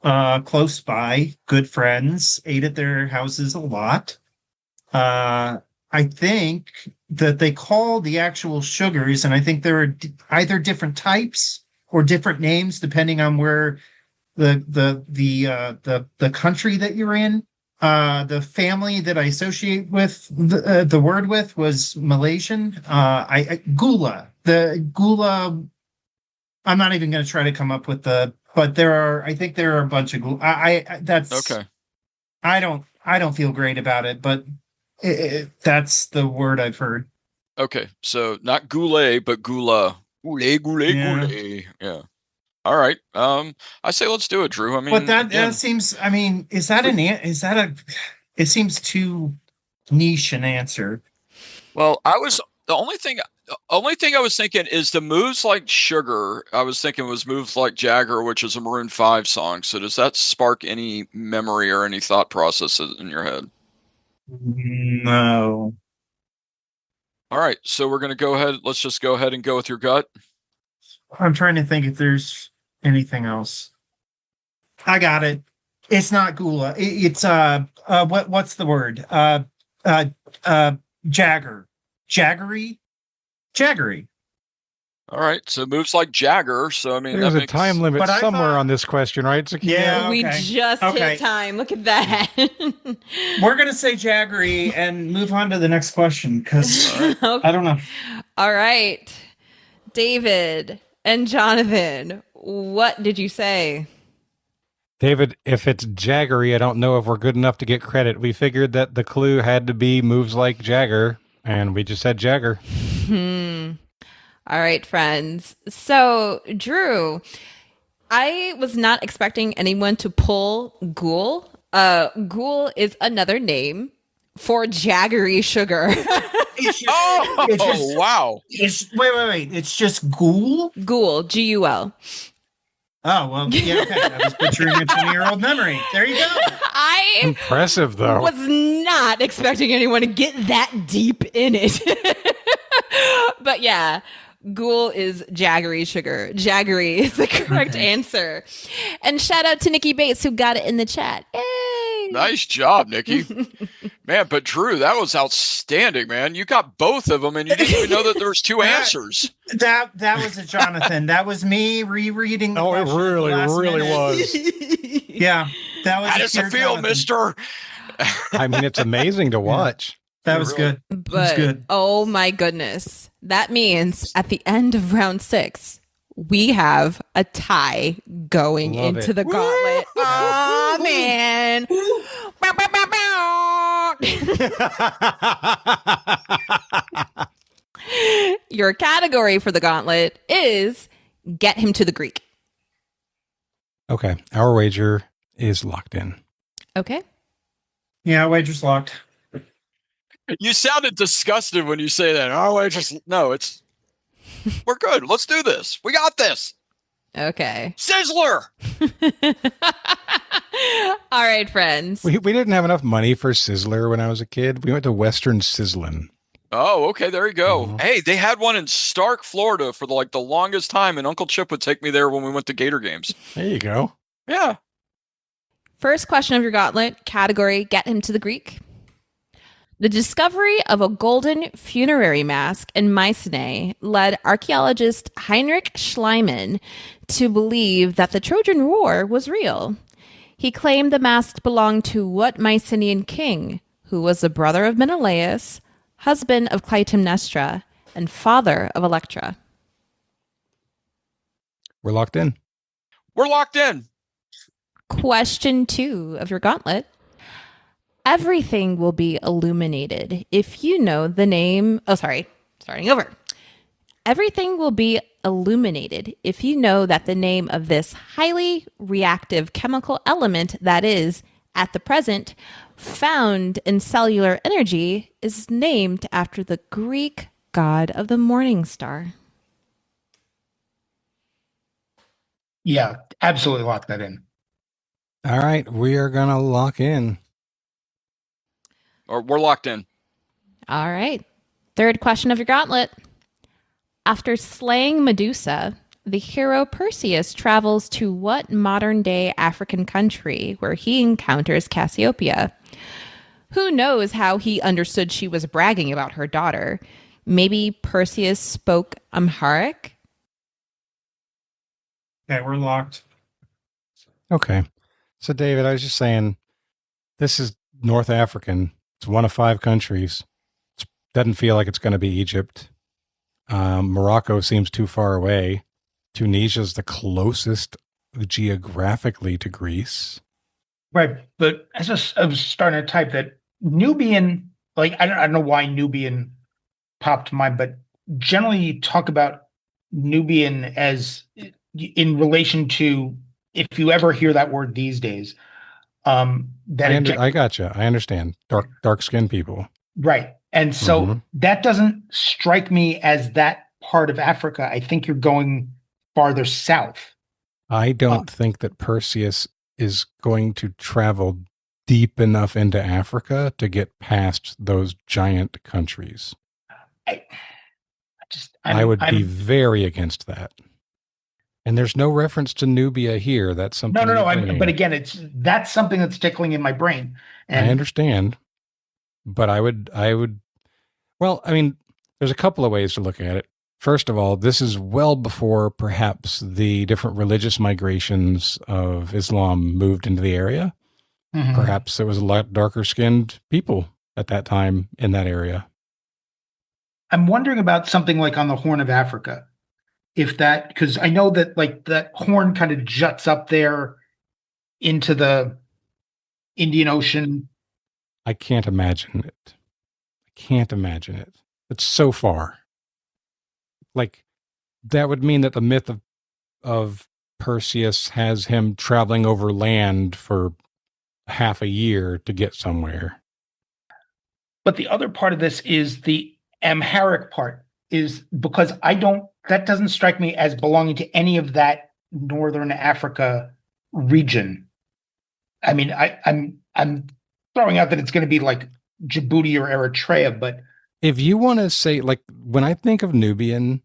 close by, good friends, ate at their houses a lot. I think that they call the actual sugars, and I think there are either different types or different names depending on where the country that you're in. The family that I associate with the word with was Malaysian. Gula. The gula. I'm not even going to try to come up with but I think there are a bunch of gula. That's okay. I don't feel great about it, but that's the word I've heard. Okay. So not goulet, but gula. Goulet. Yeah. All right. I say let's do it, Drew. I mean, but that seems. I mean, it seems too niche an answer. Well, the only thing I was thinking is the moves like sugar. I was thinking was moves like Jagger, which is a Maroon 5 song. So does that spark any memory or any thought processes in your head? No. All right. So we're going to go ahead. Let's just go ahead and go with your gut. I'm trying to think if there's anything else. I got it. It's not gula. It's what's the word? Jagger. Jaggery. All right. So moves like Jagger. So I mean, there's a time limit somewhere on this question, right, Zahkia? Yeah, okay. We just hit time. Look at that. We're gonna say Jaggery and move on to the next question because I don't know. All right, David and Jonathan, what did you say? David, if it's Jaggery, I don't know if we're good enough to get credit. We figured that the clue had to be moves like Jagger, and we just said Jagger. All right, friends. So, Drew, I was not expecting anyone to pull ghoul. Ghoul is another name for jaggery sugar. Wow. Wait. It's just ghoul? Ghoul, Gul. Oh, well, yeah, okay. I was picturing a 20-year-old memory. There you go. Impressive, though. Was not expecting anyone to get that deep in it. But yeah, ghoul is jaggery sugar. Jaggery is the correct answer. And shout out to Nikki Bates who got it in the chat. Yay! Nice job, Nikki. Man, but Drew, that was outstanding, man. You got both of them, and you didn't even know that there was 2 answers. That was a Jonathan. That was me rereading. Oh, it really was. Yeah, that was. How does it feel, Mister? I mean, it's amazing to watch. That was good. But was good. Oh my goodness, that means at the end of round 6, we have a tie going into the gauntlet. Oh man. Your category for the gauntlet is get him to the Greek. Okay. Our wager is locked in. Okay. Yeah, wager's locked. You sounded disgusted when you say that. Oh, we're good. Let's do this. We got this. Okay. Sizzler. All right, friends. We didn't have enough money for Sizzler when I was a kid. We went to Western Sizzlin'. Oh, okay. There you go. Hey, they had one in Stark, Florida for the longest time, and Uncle Chip would take me there when we went to Gator games. There you go. Yeah. First question of your gauntlet, category, get him to the Greek. The discovery of a golden funerary mask in Mycenae led archaeologist Heinrich Schliemann to believe that the Trojan War was real. He claimed the mask belonged to what Mycenaean king, who was the brother of Menelaus, husband of Clytemnestra, and father of Electra? We're locked in. We're locked in. Question 2 of your gauntlet. Everything will be illuminated if you know the name. Oh, sorry. Starting over. Everything will be illuminated if you know that the name of this highly reactive chemical element that is, at the present, found in cellular energy is named after the Greek god of the morning star. Yeah, absolutely lock that in. All right. We are going to lock in. Or we're locked in. All right. Third question of your gauntlet. After slaying Medusa, the hero Perseus travels to what modern-day African country where he encounters Cassiopeia? Who knows how he understood she was bragging about her daughter? Maybe Perseus spoke Amharic? Okay, we're locked. Okay. So, David, I was just saying, this is North African. It's one of 5 countries. It doesn't feel like it's going to be Egypt. Morocco seems too far away. Tunisia's the closest geographically to Greece. Right. But I was starting to type that Nubian, I don't know why Nubian popped to mind, but generally you talk about Nubian as in relation to, if you ever hear that word these days, I gotcha. I understand. Dark-skinned people. Right. And so that doesn't strike me as that part of Africa. I think you're going farther south. I don't think that Perseus is going to travel deep enough into Africa to get past those giant countries. I would be very against that. And there's no reference to Nubia here. That's something. No. But again, that's something that's tickling in my brain. And I understand, but I would. Well, I mean, there's a couple of ways to look at it. First of all, this is well before perhaps the different religious migrations of Islam moved into the area. Mm-hmm. Perhaps there was a lot darker skinned people at that time in that area. I'm wondering about something like on the Horn of Africa. If that, because I know that that horn kind of juts up there into the Indian Ocean. I can't imagine it. It's so far. That would mean that the myth of Perseus has him traveling over land for half a year to get somewhere. But the other part of this is the Amharic part, is because that doesn't strike me as belonging to any of that Northern Africa region. I mean, I'm throwing out that it's going to be like Djibouti or Eritrea, but if you want to say, when I think of Nubian,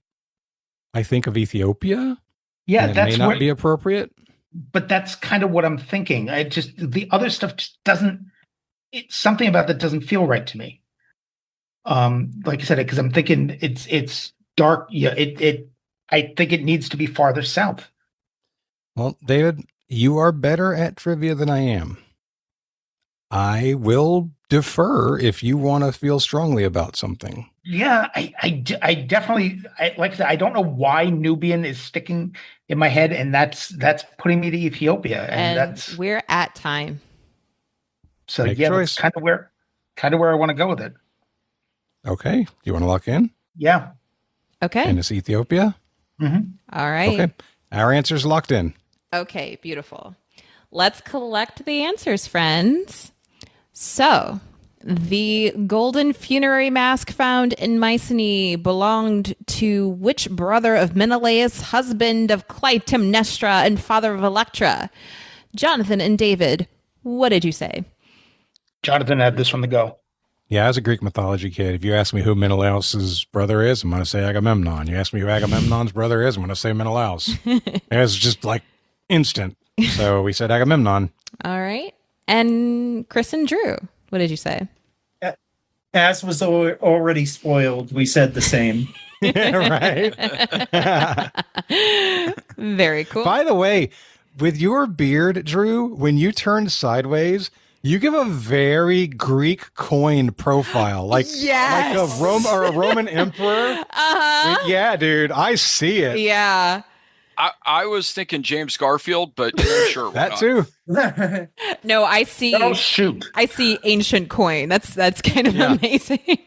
I think of Ethiopia. Yeah, that may not be appropriate. But that's kind of what I'm thinking. The other stuff just doesn't. It's something about that doesn't feel right to me. Like I said, because I'm thinking it's dark. Yeah, I think it needs to be farther south. Well, David, you are better at trivia than I am. I will defer if you want to feel strongly about something. Yeah, I definitely, like I said, I don't know why Nubian is sticking in my head, and that's putting me to Ethiopia, and we're at time. So that's kind of where I want to go with it. Okay, you want to lock in? Yeah. Okay. And it's Ethiopia? All right. Okay. Our answer's locked in. Okay, beautiful. Let's collect the answers, friends. So, the golden funerary mask found in Mycenae belonged to which brother of Menelaus, husband of Clytemnestra and father of Electra? Jonathan and David, what did you say? Jonathan had this from the go. Yeah, as a Greek mythology kid, if you ask me who Menelaus's brother is, I'm going to say Agamemnon. You ask me who Agamemnon's brother is, I'm going to say Menelaus. It's just like instant. So we said Agamemnon. All right. And Chris and Drew, what did you say? As was already spoiled, we said the same. Yeah, right. Very cool. By the way, with your beard, Drew, when you turn sideways, you give a very Greek coin profile, like yes! like a Roman emperor. Uh-huh. Yeah, dude, I see it. Yeah. I was thinking James Garfield, but yeah, sure. That too. No, I see. Oh, shoot. I see ancient coin. That's kind of amazing.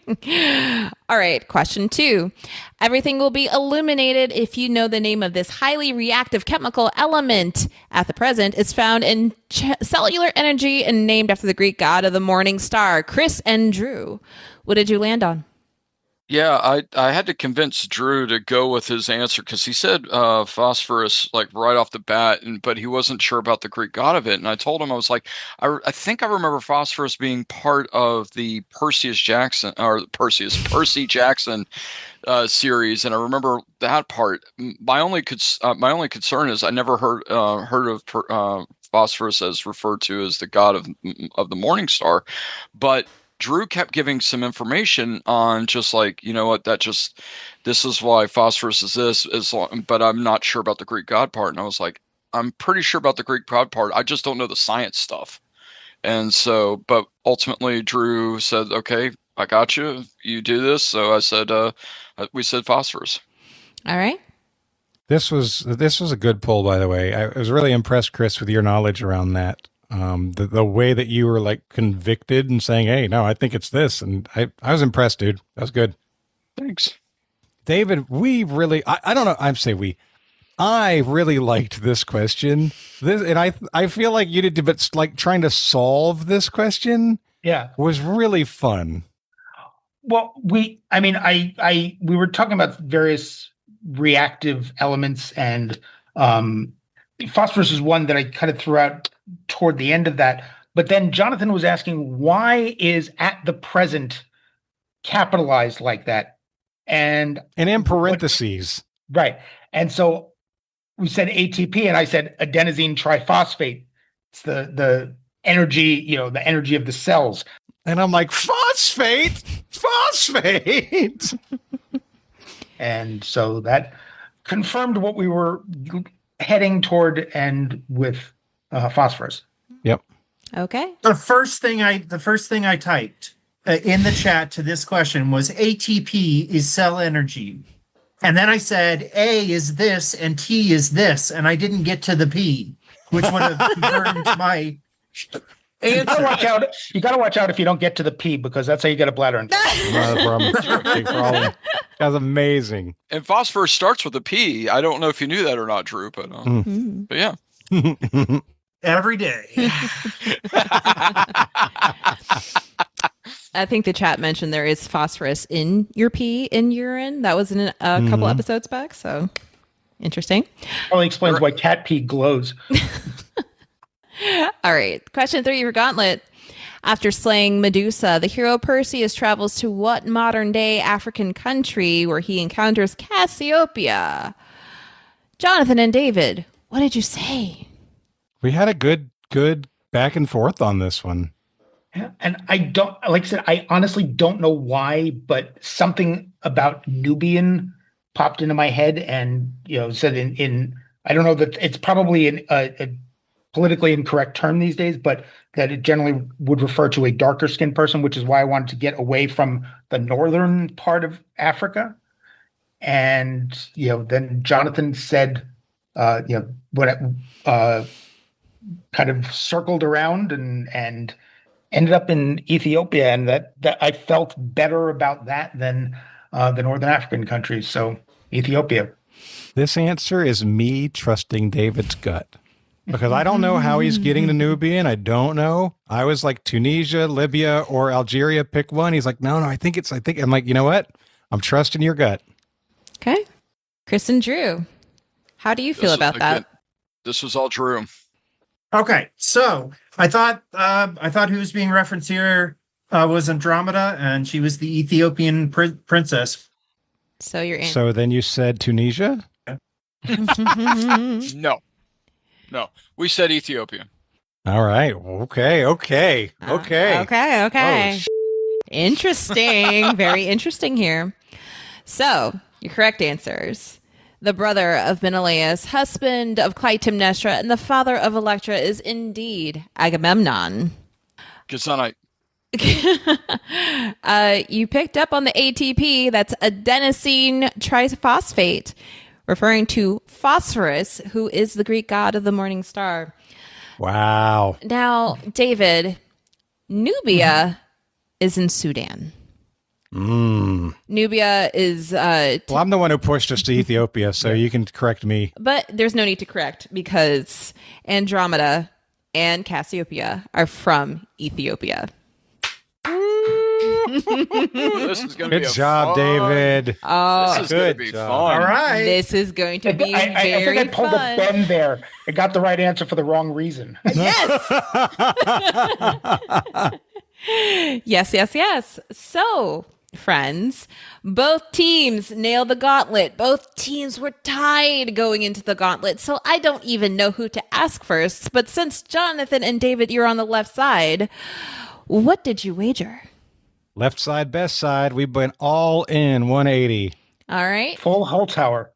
All right, question 2. Everything will be illuminated if you know the name of this highly reactive chemical element. At the present, it's found in cellular energy and named after the Greek god of the morning star. Chris and Drew, what did you land on? Yeah, I had to convince Drew to go with his answer because he said phosphorus like right off the bat, but he wasn't sure about the Greek god of it. And I told him, I was like, I think I remember phosphorus being part of the Percy Jackson series, and I remember that part. My only concern is I never heard of phosphorus as referred to as the god of the morning star, but Drew kept giving some information on just like, you know what, this is why phosphorus is this, but I'm not sure about the Greek god part. And I was like, I'm pretty sure about the Greek god part. I just don't know the science stuff. And so, but ultimately Drew said, okay, I got you. You do this. So I said, we said phosphorus. All right. This was a good pull, by the way. I was really impressed, Chris, with your knowledge around that. The way that you were like convicted and saying, hey, no, I think it's this. And I was impressed, dude. That was good. Thanks. David, we really, I don't know. I really liked this question. And I feel like you did, but like trying to solve this question. Yeah. Was really fun. Well, we were talking about various reactive elements, and phosphorus is one that I kind of threw out toward the end of that. But then Jonathan was asking, why is at the present capitalized like that? And in parentheses. Right. And so we said ATP, and I said adenosine triphosphate. It's the energy, the energy of the cells. And I'm like, phosphate. And so that confirmed what we were heading toward, and with phosphorus. Yep. Okay. The first thing I typed in the chat to this question was ATP is cell energy. And then I said A is this and T is this, and I didn't get to the P, which would have confirmed my You gotta watch out if you don't get to the P, because that's how you get a bladder infection. Not a problem. Big problem. That's amazing. And phosphorus starts with a P. I don't know if you knew that or not, Drew, but yeah. Every day. I think the chat mentioned there is phosphorus in your pee in urine. That was in a couple episodes back. So interesting. Probably explains why cat pee glows. All right. Question 3 for Gauntlet. After slaying Medusa, the hero Perseus travels to what modern day African country where he encounters Cassiopeia? Jonathan and David, what did you say? We had a good back and forth on this one. Yeah, and I honestly don't know why, but something about Nubian popped into my head, and said in I don't know that it's probably a politically incorrect term these days, but that it generally would refer to a darker skinned person, which is why I wanted to get away from the northern part of Africa. And then Jonathan said, when it kind of circled around and ended up in Ethiopia, and that I felt better about that than the Northern African countries. So Ethiopia. This answer is me trusting David's gut. Because I don't know how he's getting to Nubian. I don't know. I was like Tunisia, Libya, or Algeria. Pick one. He's like, no, I think. I'm like, you know what? I'm trusting your gut. Okay. Chris and Drew, how do you feel about that? This was all Drew. Okay, so I thought who was being referenced here was Andromeda, and she was the Ethiopian princess. So you're in. So then you said Tunisia? No, we said Ethiopia. All right. Okay. Okay. Oh, Interesting. Very interesting here. So, your correct answers. The brother of Menelaus, husband of Clytemnestra, and the father of Electra is indeed Agamemnon. Gesundheit. You picked up on the ATP. That's adenosine triphosphate, referring to Phosphorus, who is the Greek god of the morning star. wow. Now, David, Nubia is in Sudan. Nubia is... well, I'm the one who pushed us to Ethiopia, so you can correct me. But there's no need to correct because Andromeda and Cassiopeia are from Ethiopia. This is going to be Good job, David. Oh, this is going to be fun. All right. This is going to be I very think I pulled fun. a Ben there. I got the right answer for the wrong reason. Yes. Yes. So, friends, both teams nailed the gauntlet. Both teams were tied going into the gauntlet. So I don't even know who to ask first. But since Jonathan and David, you're on the left side, what did you wager? Left side, best side. We went all in 180. All right. Full hull tower.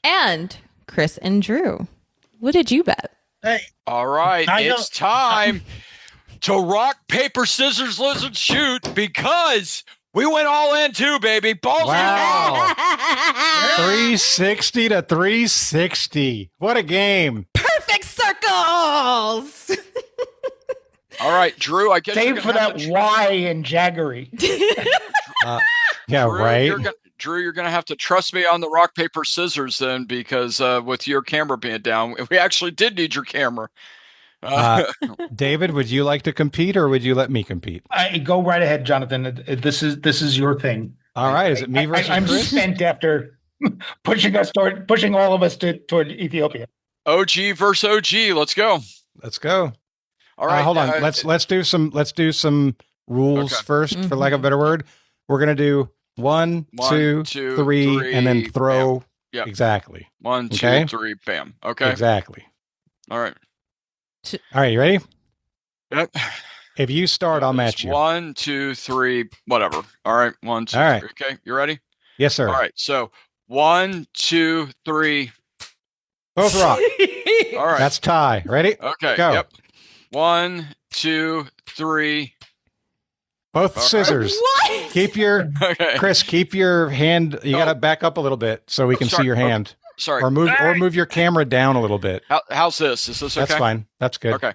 And Chris and Drew, what did you bet? Hey, All right, it's time to rock, paper, scissors, lizard, shoot, because we went all in too, baby. Balls Wow. 360 to 360. What a game. Perfect circles. All right, Drew, I guess Save for that Y in Jaggery. Yeah, Drew, right. You're going to have to trust me on the rock, paper, scissors then, because with your camera being down, we actually did need your camera. David, would you like to compete or would you let me compete? Go right ahead, Jonathan. This is your thing. All right. Is it me versus I'm Chris? spent after pushing all of us toward Ethiopia. OG versus OG. Let's go. Let's go. All right. Hold on. Let's do some rules first, for lack of a better word. We're gonna do one, two, three, and then throw. Yep. Exactly. 1, 2, Okay? 3, bam. Okay. Exactly. All right. All right. You ready? Yep. If you start, I'll match you. 1, 2, 3, whatever. All right. 1, 2, All right. 3. Okay. You ready? Yes, sir. All right. So 1, 2, 3. Both rock. All right. That's tie. Ready? Okay. Go. Yep. 1, 2, 3. Both scissors. What? Keep your Okay. Chris. Keep your hand. You got to back up a little bit so we can see Sorry. your hand. Sorry. Or move your camera down a little bit. How's this? Is this okay? That's fine. That's good. Okay.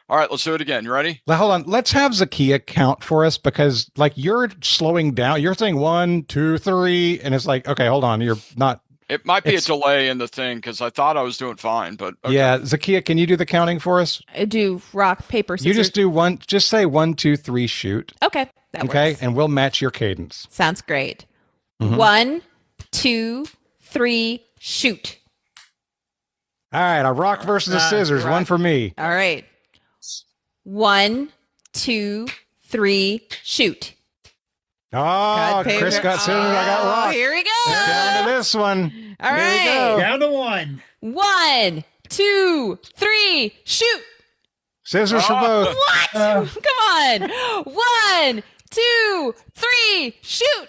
All right. Let's do it again. You ready? Now, hold on. Let's have Zahkia count for us because, like, you're slowing down. You're saying 1, 2, 3, and it's like, okay, hold on. You're not. It might be a delay in the thing because I thought I was doing fine, but okay. Yeah, Zahkia, can you do the counting for us? I do rock, paper, scissors. You just do one. Just say 1, 2, 3, shoot. Okay. That Okay, works. and we'll match your cadence. Sounds great. Mhm. 1, 2, 3, shoot. All right, a rock versus a scissors. rock. One for me. All right. 1, 2, 3, shoot. Oh, Chris got scissors. I got rock. Here we go. Down to this one. All Here we right. go. Down to 1. 1, 2, 3, shoot. Scissors for both. What? Come on. 1, 2, 3, shoot.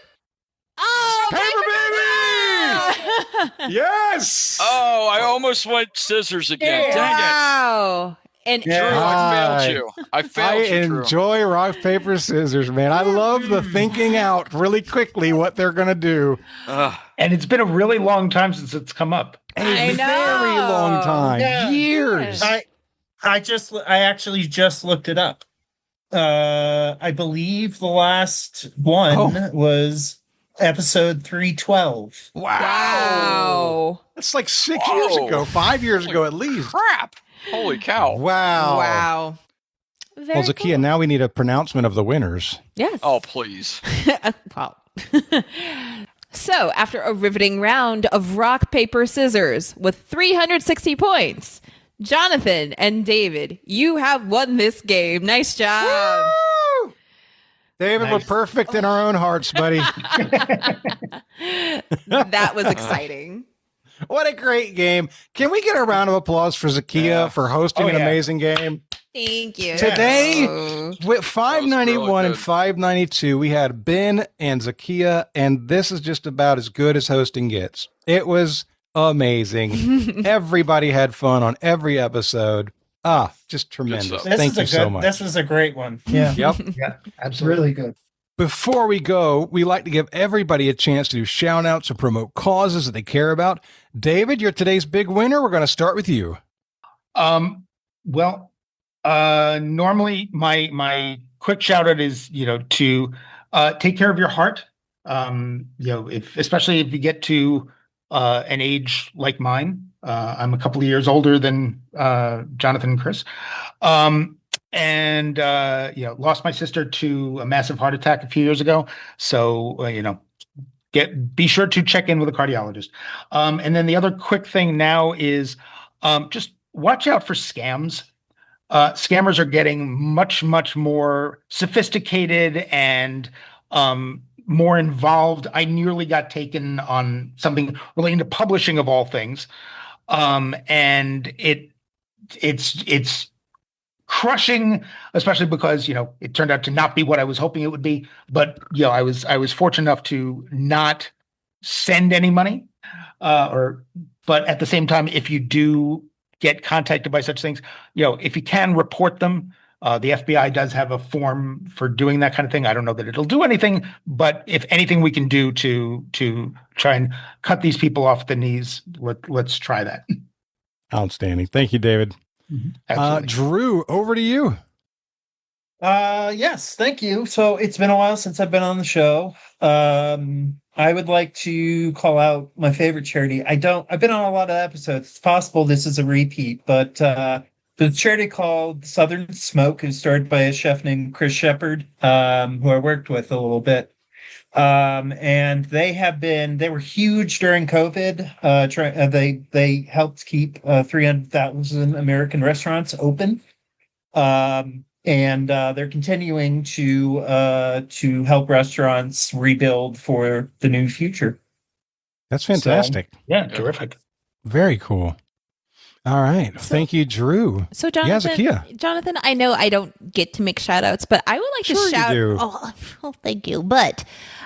Oh, Paper baby! Yes. Oh, I almost went scissors again. Dang it. Wow. And Drew, I failed you. I failed you, Drew. Enjoy rock, paper, scissors, man. I love the thinking out really quickly what they're going to do. And it's been a really long time since it's come up. I know. Very long time. Yeah. Years. I actually just looked it up. I believe the last one was episode 312. Wow. That's like 6 years ago, 5 years ago at least. Crap. Holy cow. Wow. Wow. Well, Zahkia, now we need a pronouncement of the winners. Yes. Oh, please. Well. So, after a riveting round of rock, paper, scissors with 360 points, Jonathan and David, you have won this game. Nice job. Woo! David, we're perfect in our own hearts, buddy. That was exciting. What a great game. Can we get a round of applause for Zahkia for hosting an amazing game? Thank you. Today, with 591 really and 592, we had Ben and Zahkia, and this is just about as good as hosting gets. It was amazing. Everybody had fun on every episode. Just tremendous. Thank you so much. This was a great one. Yeah. Yep. Yeah, absolutely. Really good. Before we go, we like to give everybody a chance to do shout outs and promote causes that they care about. David, you're today's big winner. We're going to start with you. Normally my quick shout out is, to take care of your heart. Especially if you get to an age like mine. I'm a couple of years older than Jonathan and Chris. Lost my sister to a massive heart attack a few years ago. So, be sure to check in with a cardiologist. And then the other quick thing now is just watch out for scams. Scammers are getting much, much more sophisticated and more involved. I nearly got taken on something relating to publishing of all things. And it's crushing, especially because, it turned out to not be what I was hoping it would be. But, I was fortunate enough to not send any money. But at the same time, if you do get contacted by such things, if you can report them, the FBI does have a form for doing that kind of thing. I don't know that it'll do anything, but if anything we can do to try and cut these people off the knees, let's try that. Outstanding. Thank you, David. Drew, over to you. Yes, thank you. So it's been a while since I've been on the show. I would like to call out my favorite charity. I've been on a lot of episodes. It's possible this is a repeat, but the charity called Southern Smoke is started by a chef named Chris Shepard, who I worked with a little bit. And they were huge during COVID. They helped keep 300,000 American restaurants open. And they're continuing to help restaurants rebuild for the new future. That's fantastic. Terrific. Very cool. All right. Thank you, Drew. So, Jonathan, I know I don't get to make shout outs, but I would like to shout. Oh, thank you. But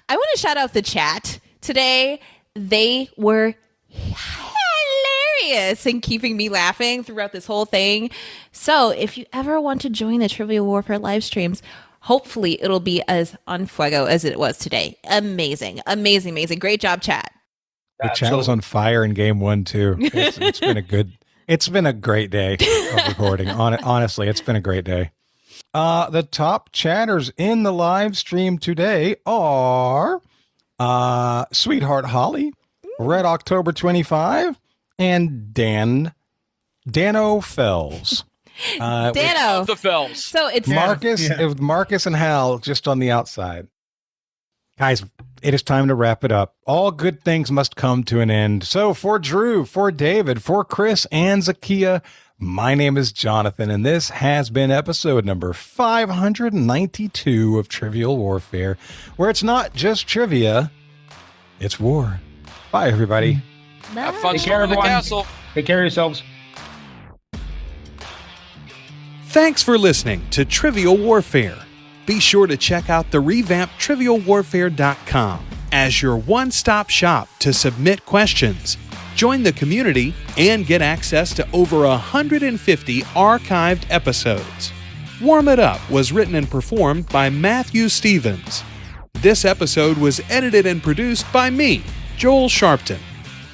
I want to shout out the chat today. They were hilarious in keeping me laughing throughout this whole thing. So if you ever want to join the Trivial Warfare live streams, hopefully it'll be as on fuego as it was today. Amazing. Great job, chat. The chat was on fire in game 1 too. It's been a great day of recording. Honestly, it's been a great day. The top chatters in the live stream today are Sweetheart Holly, Red October 25, and Dano Fells. Dano. The Fells. So it's Marcus and Hal just on the outside. Guys, it is time to wrap it up. All good things must come to an end. So for Drew, for David, for Chris, and Zahkia, my name is Jonathan, and this has been episode number 592 of Trivial Warfare, where it's not just trivia, it's war. Bye, everybody. Bye. Have fun Take care, storming the everyone. castle. Take care of yourselves. Thanks for listening to Trivial Warfare. Be sure to check out the revamped TrivialWarfare.com as your one-stop shop to submit questions, join the community, and get access to over 150 archived episodes. Warm It Up was written and performed by Matthew Stevens. This episode was edited and produced by me, Joel Sharpton.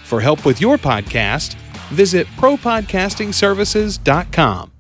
For help with your podcast, visit ProPodcastingServices.com.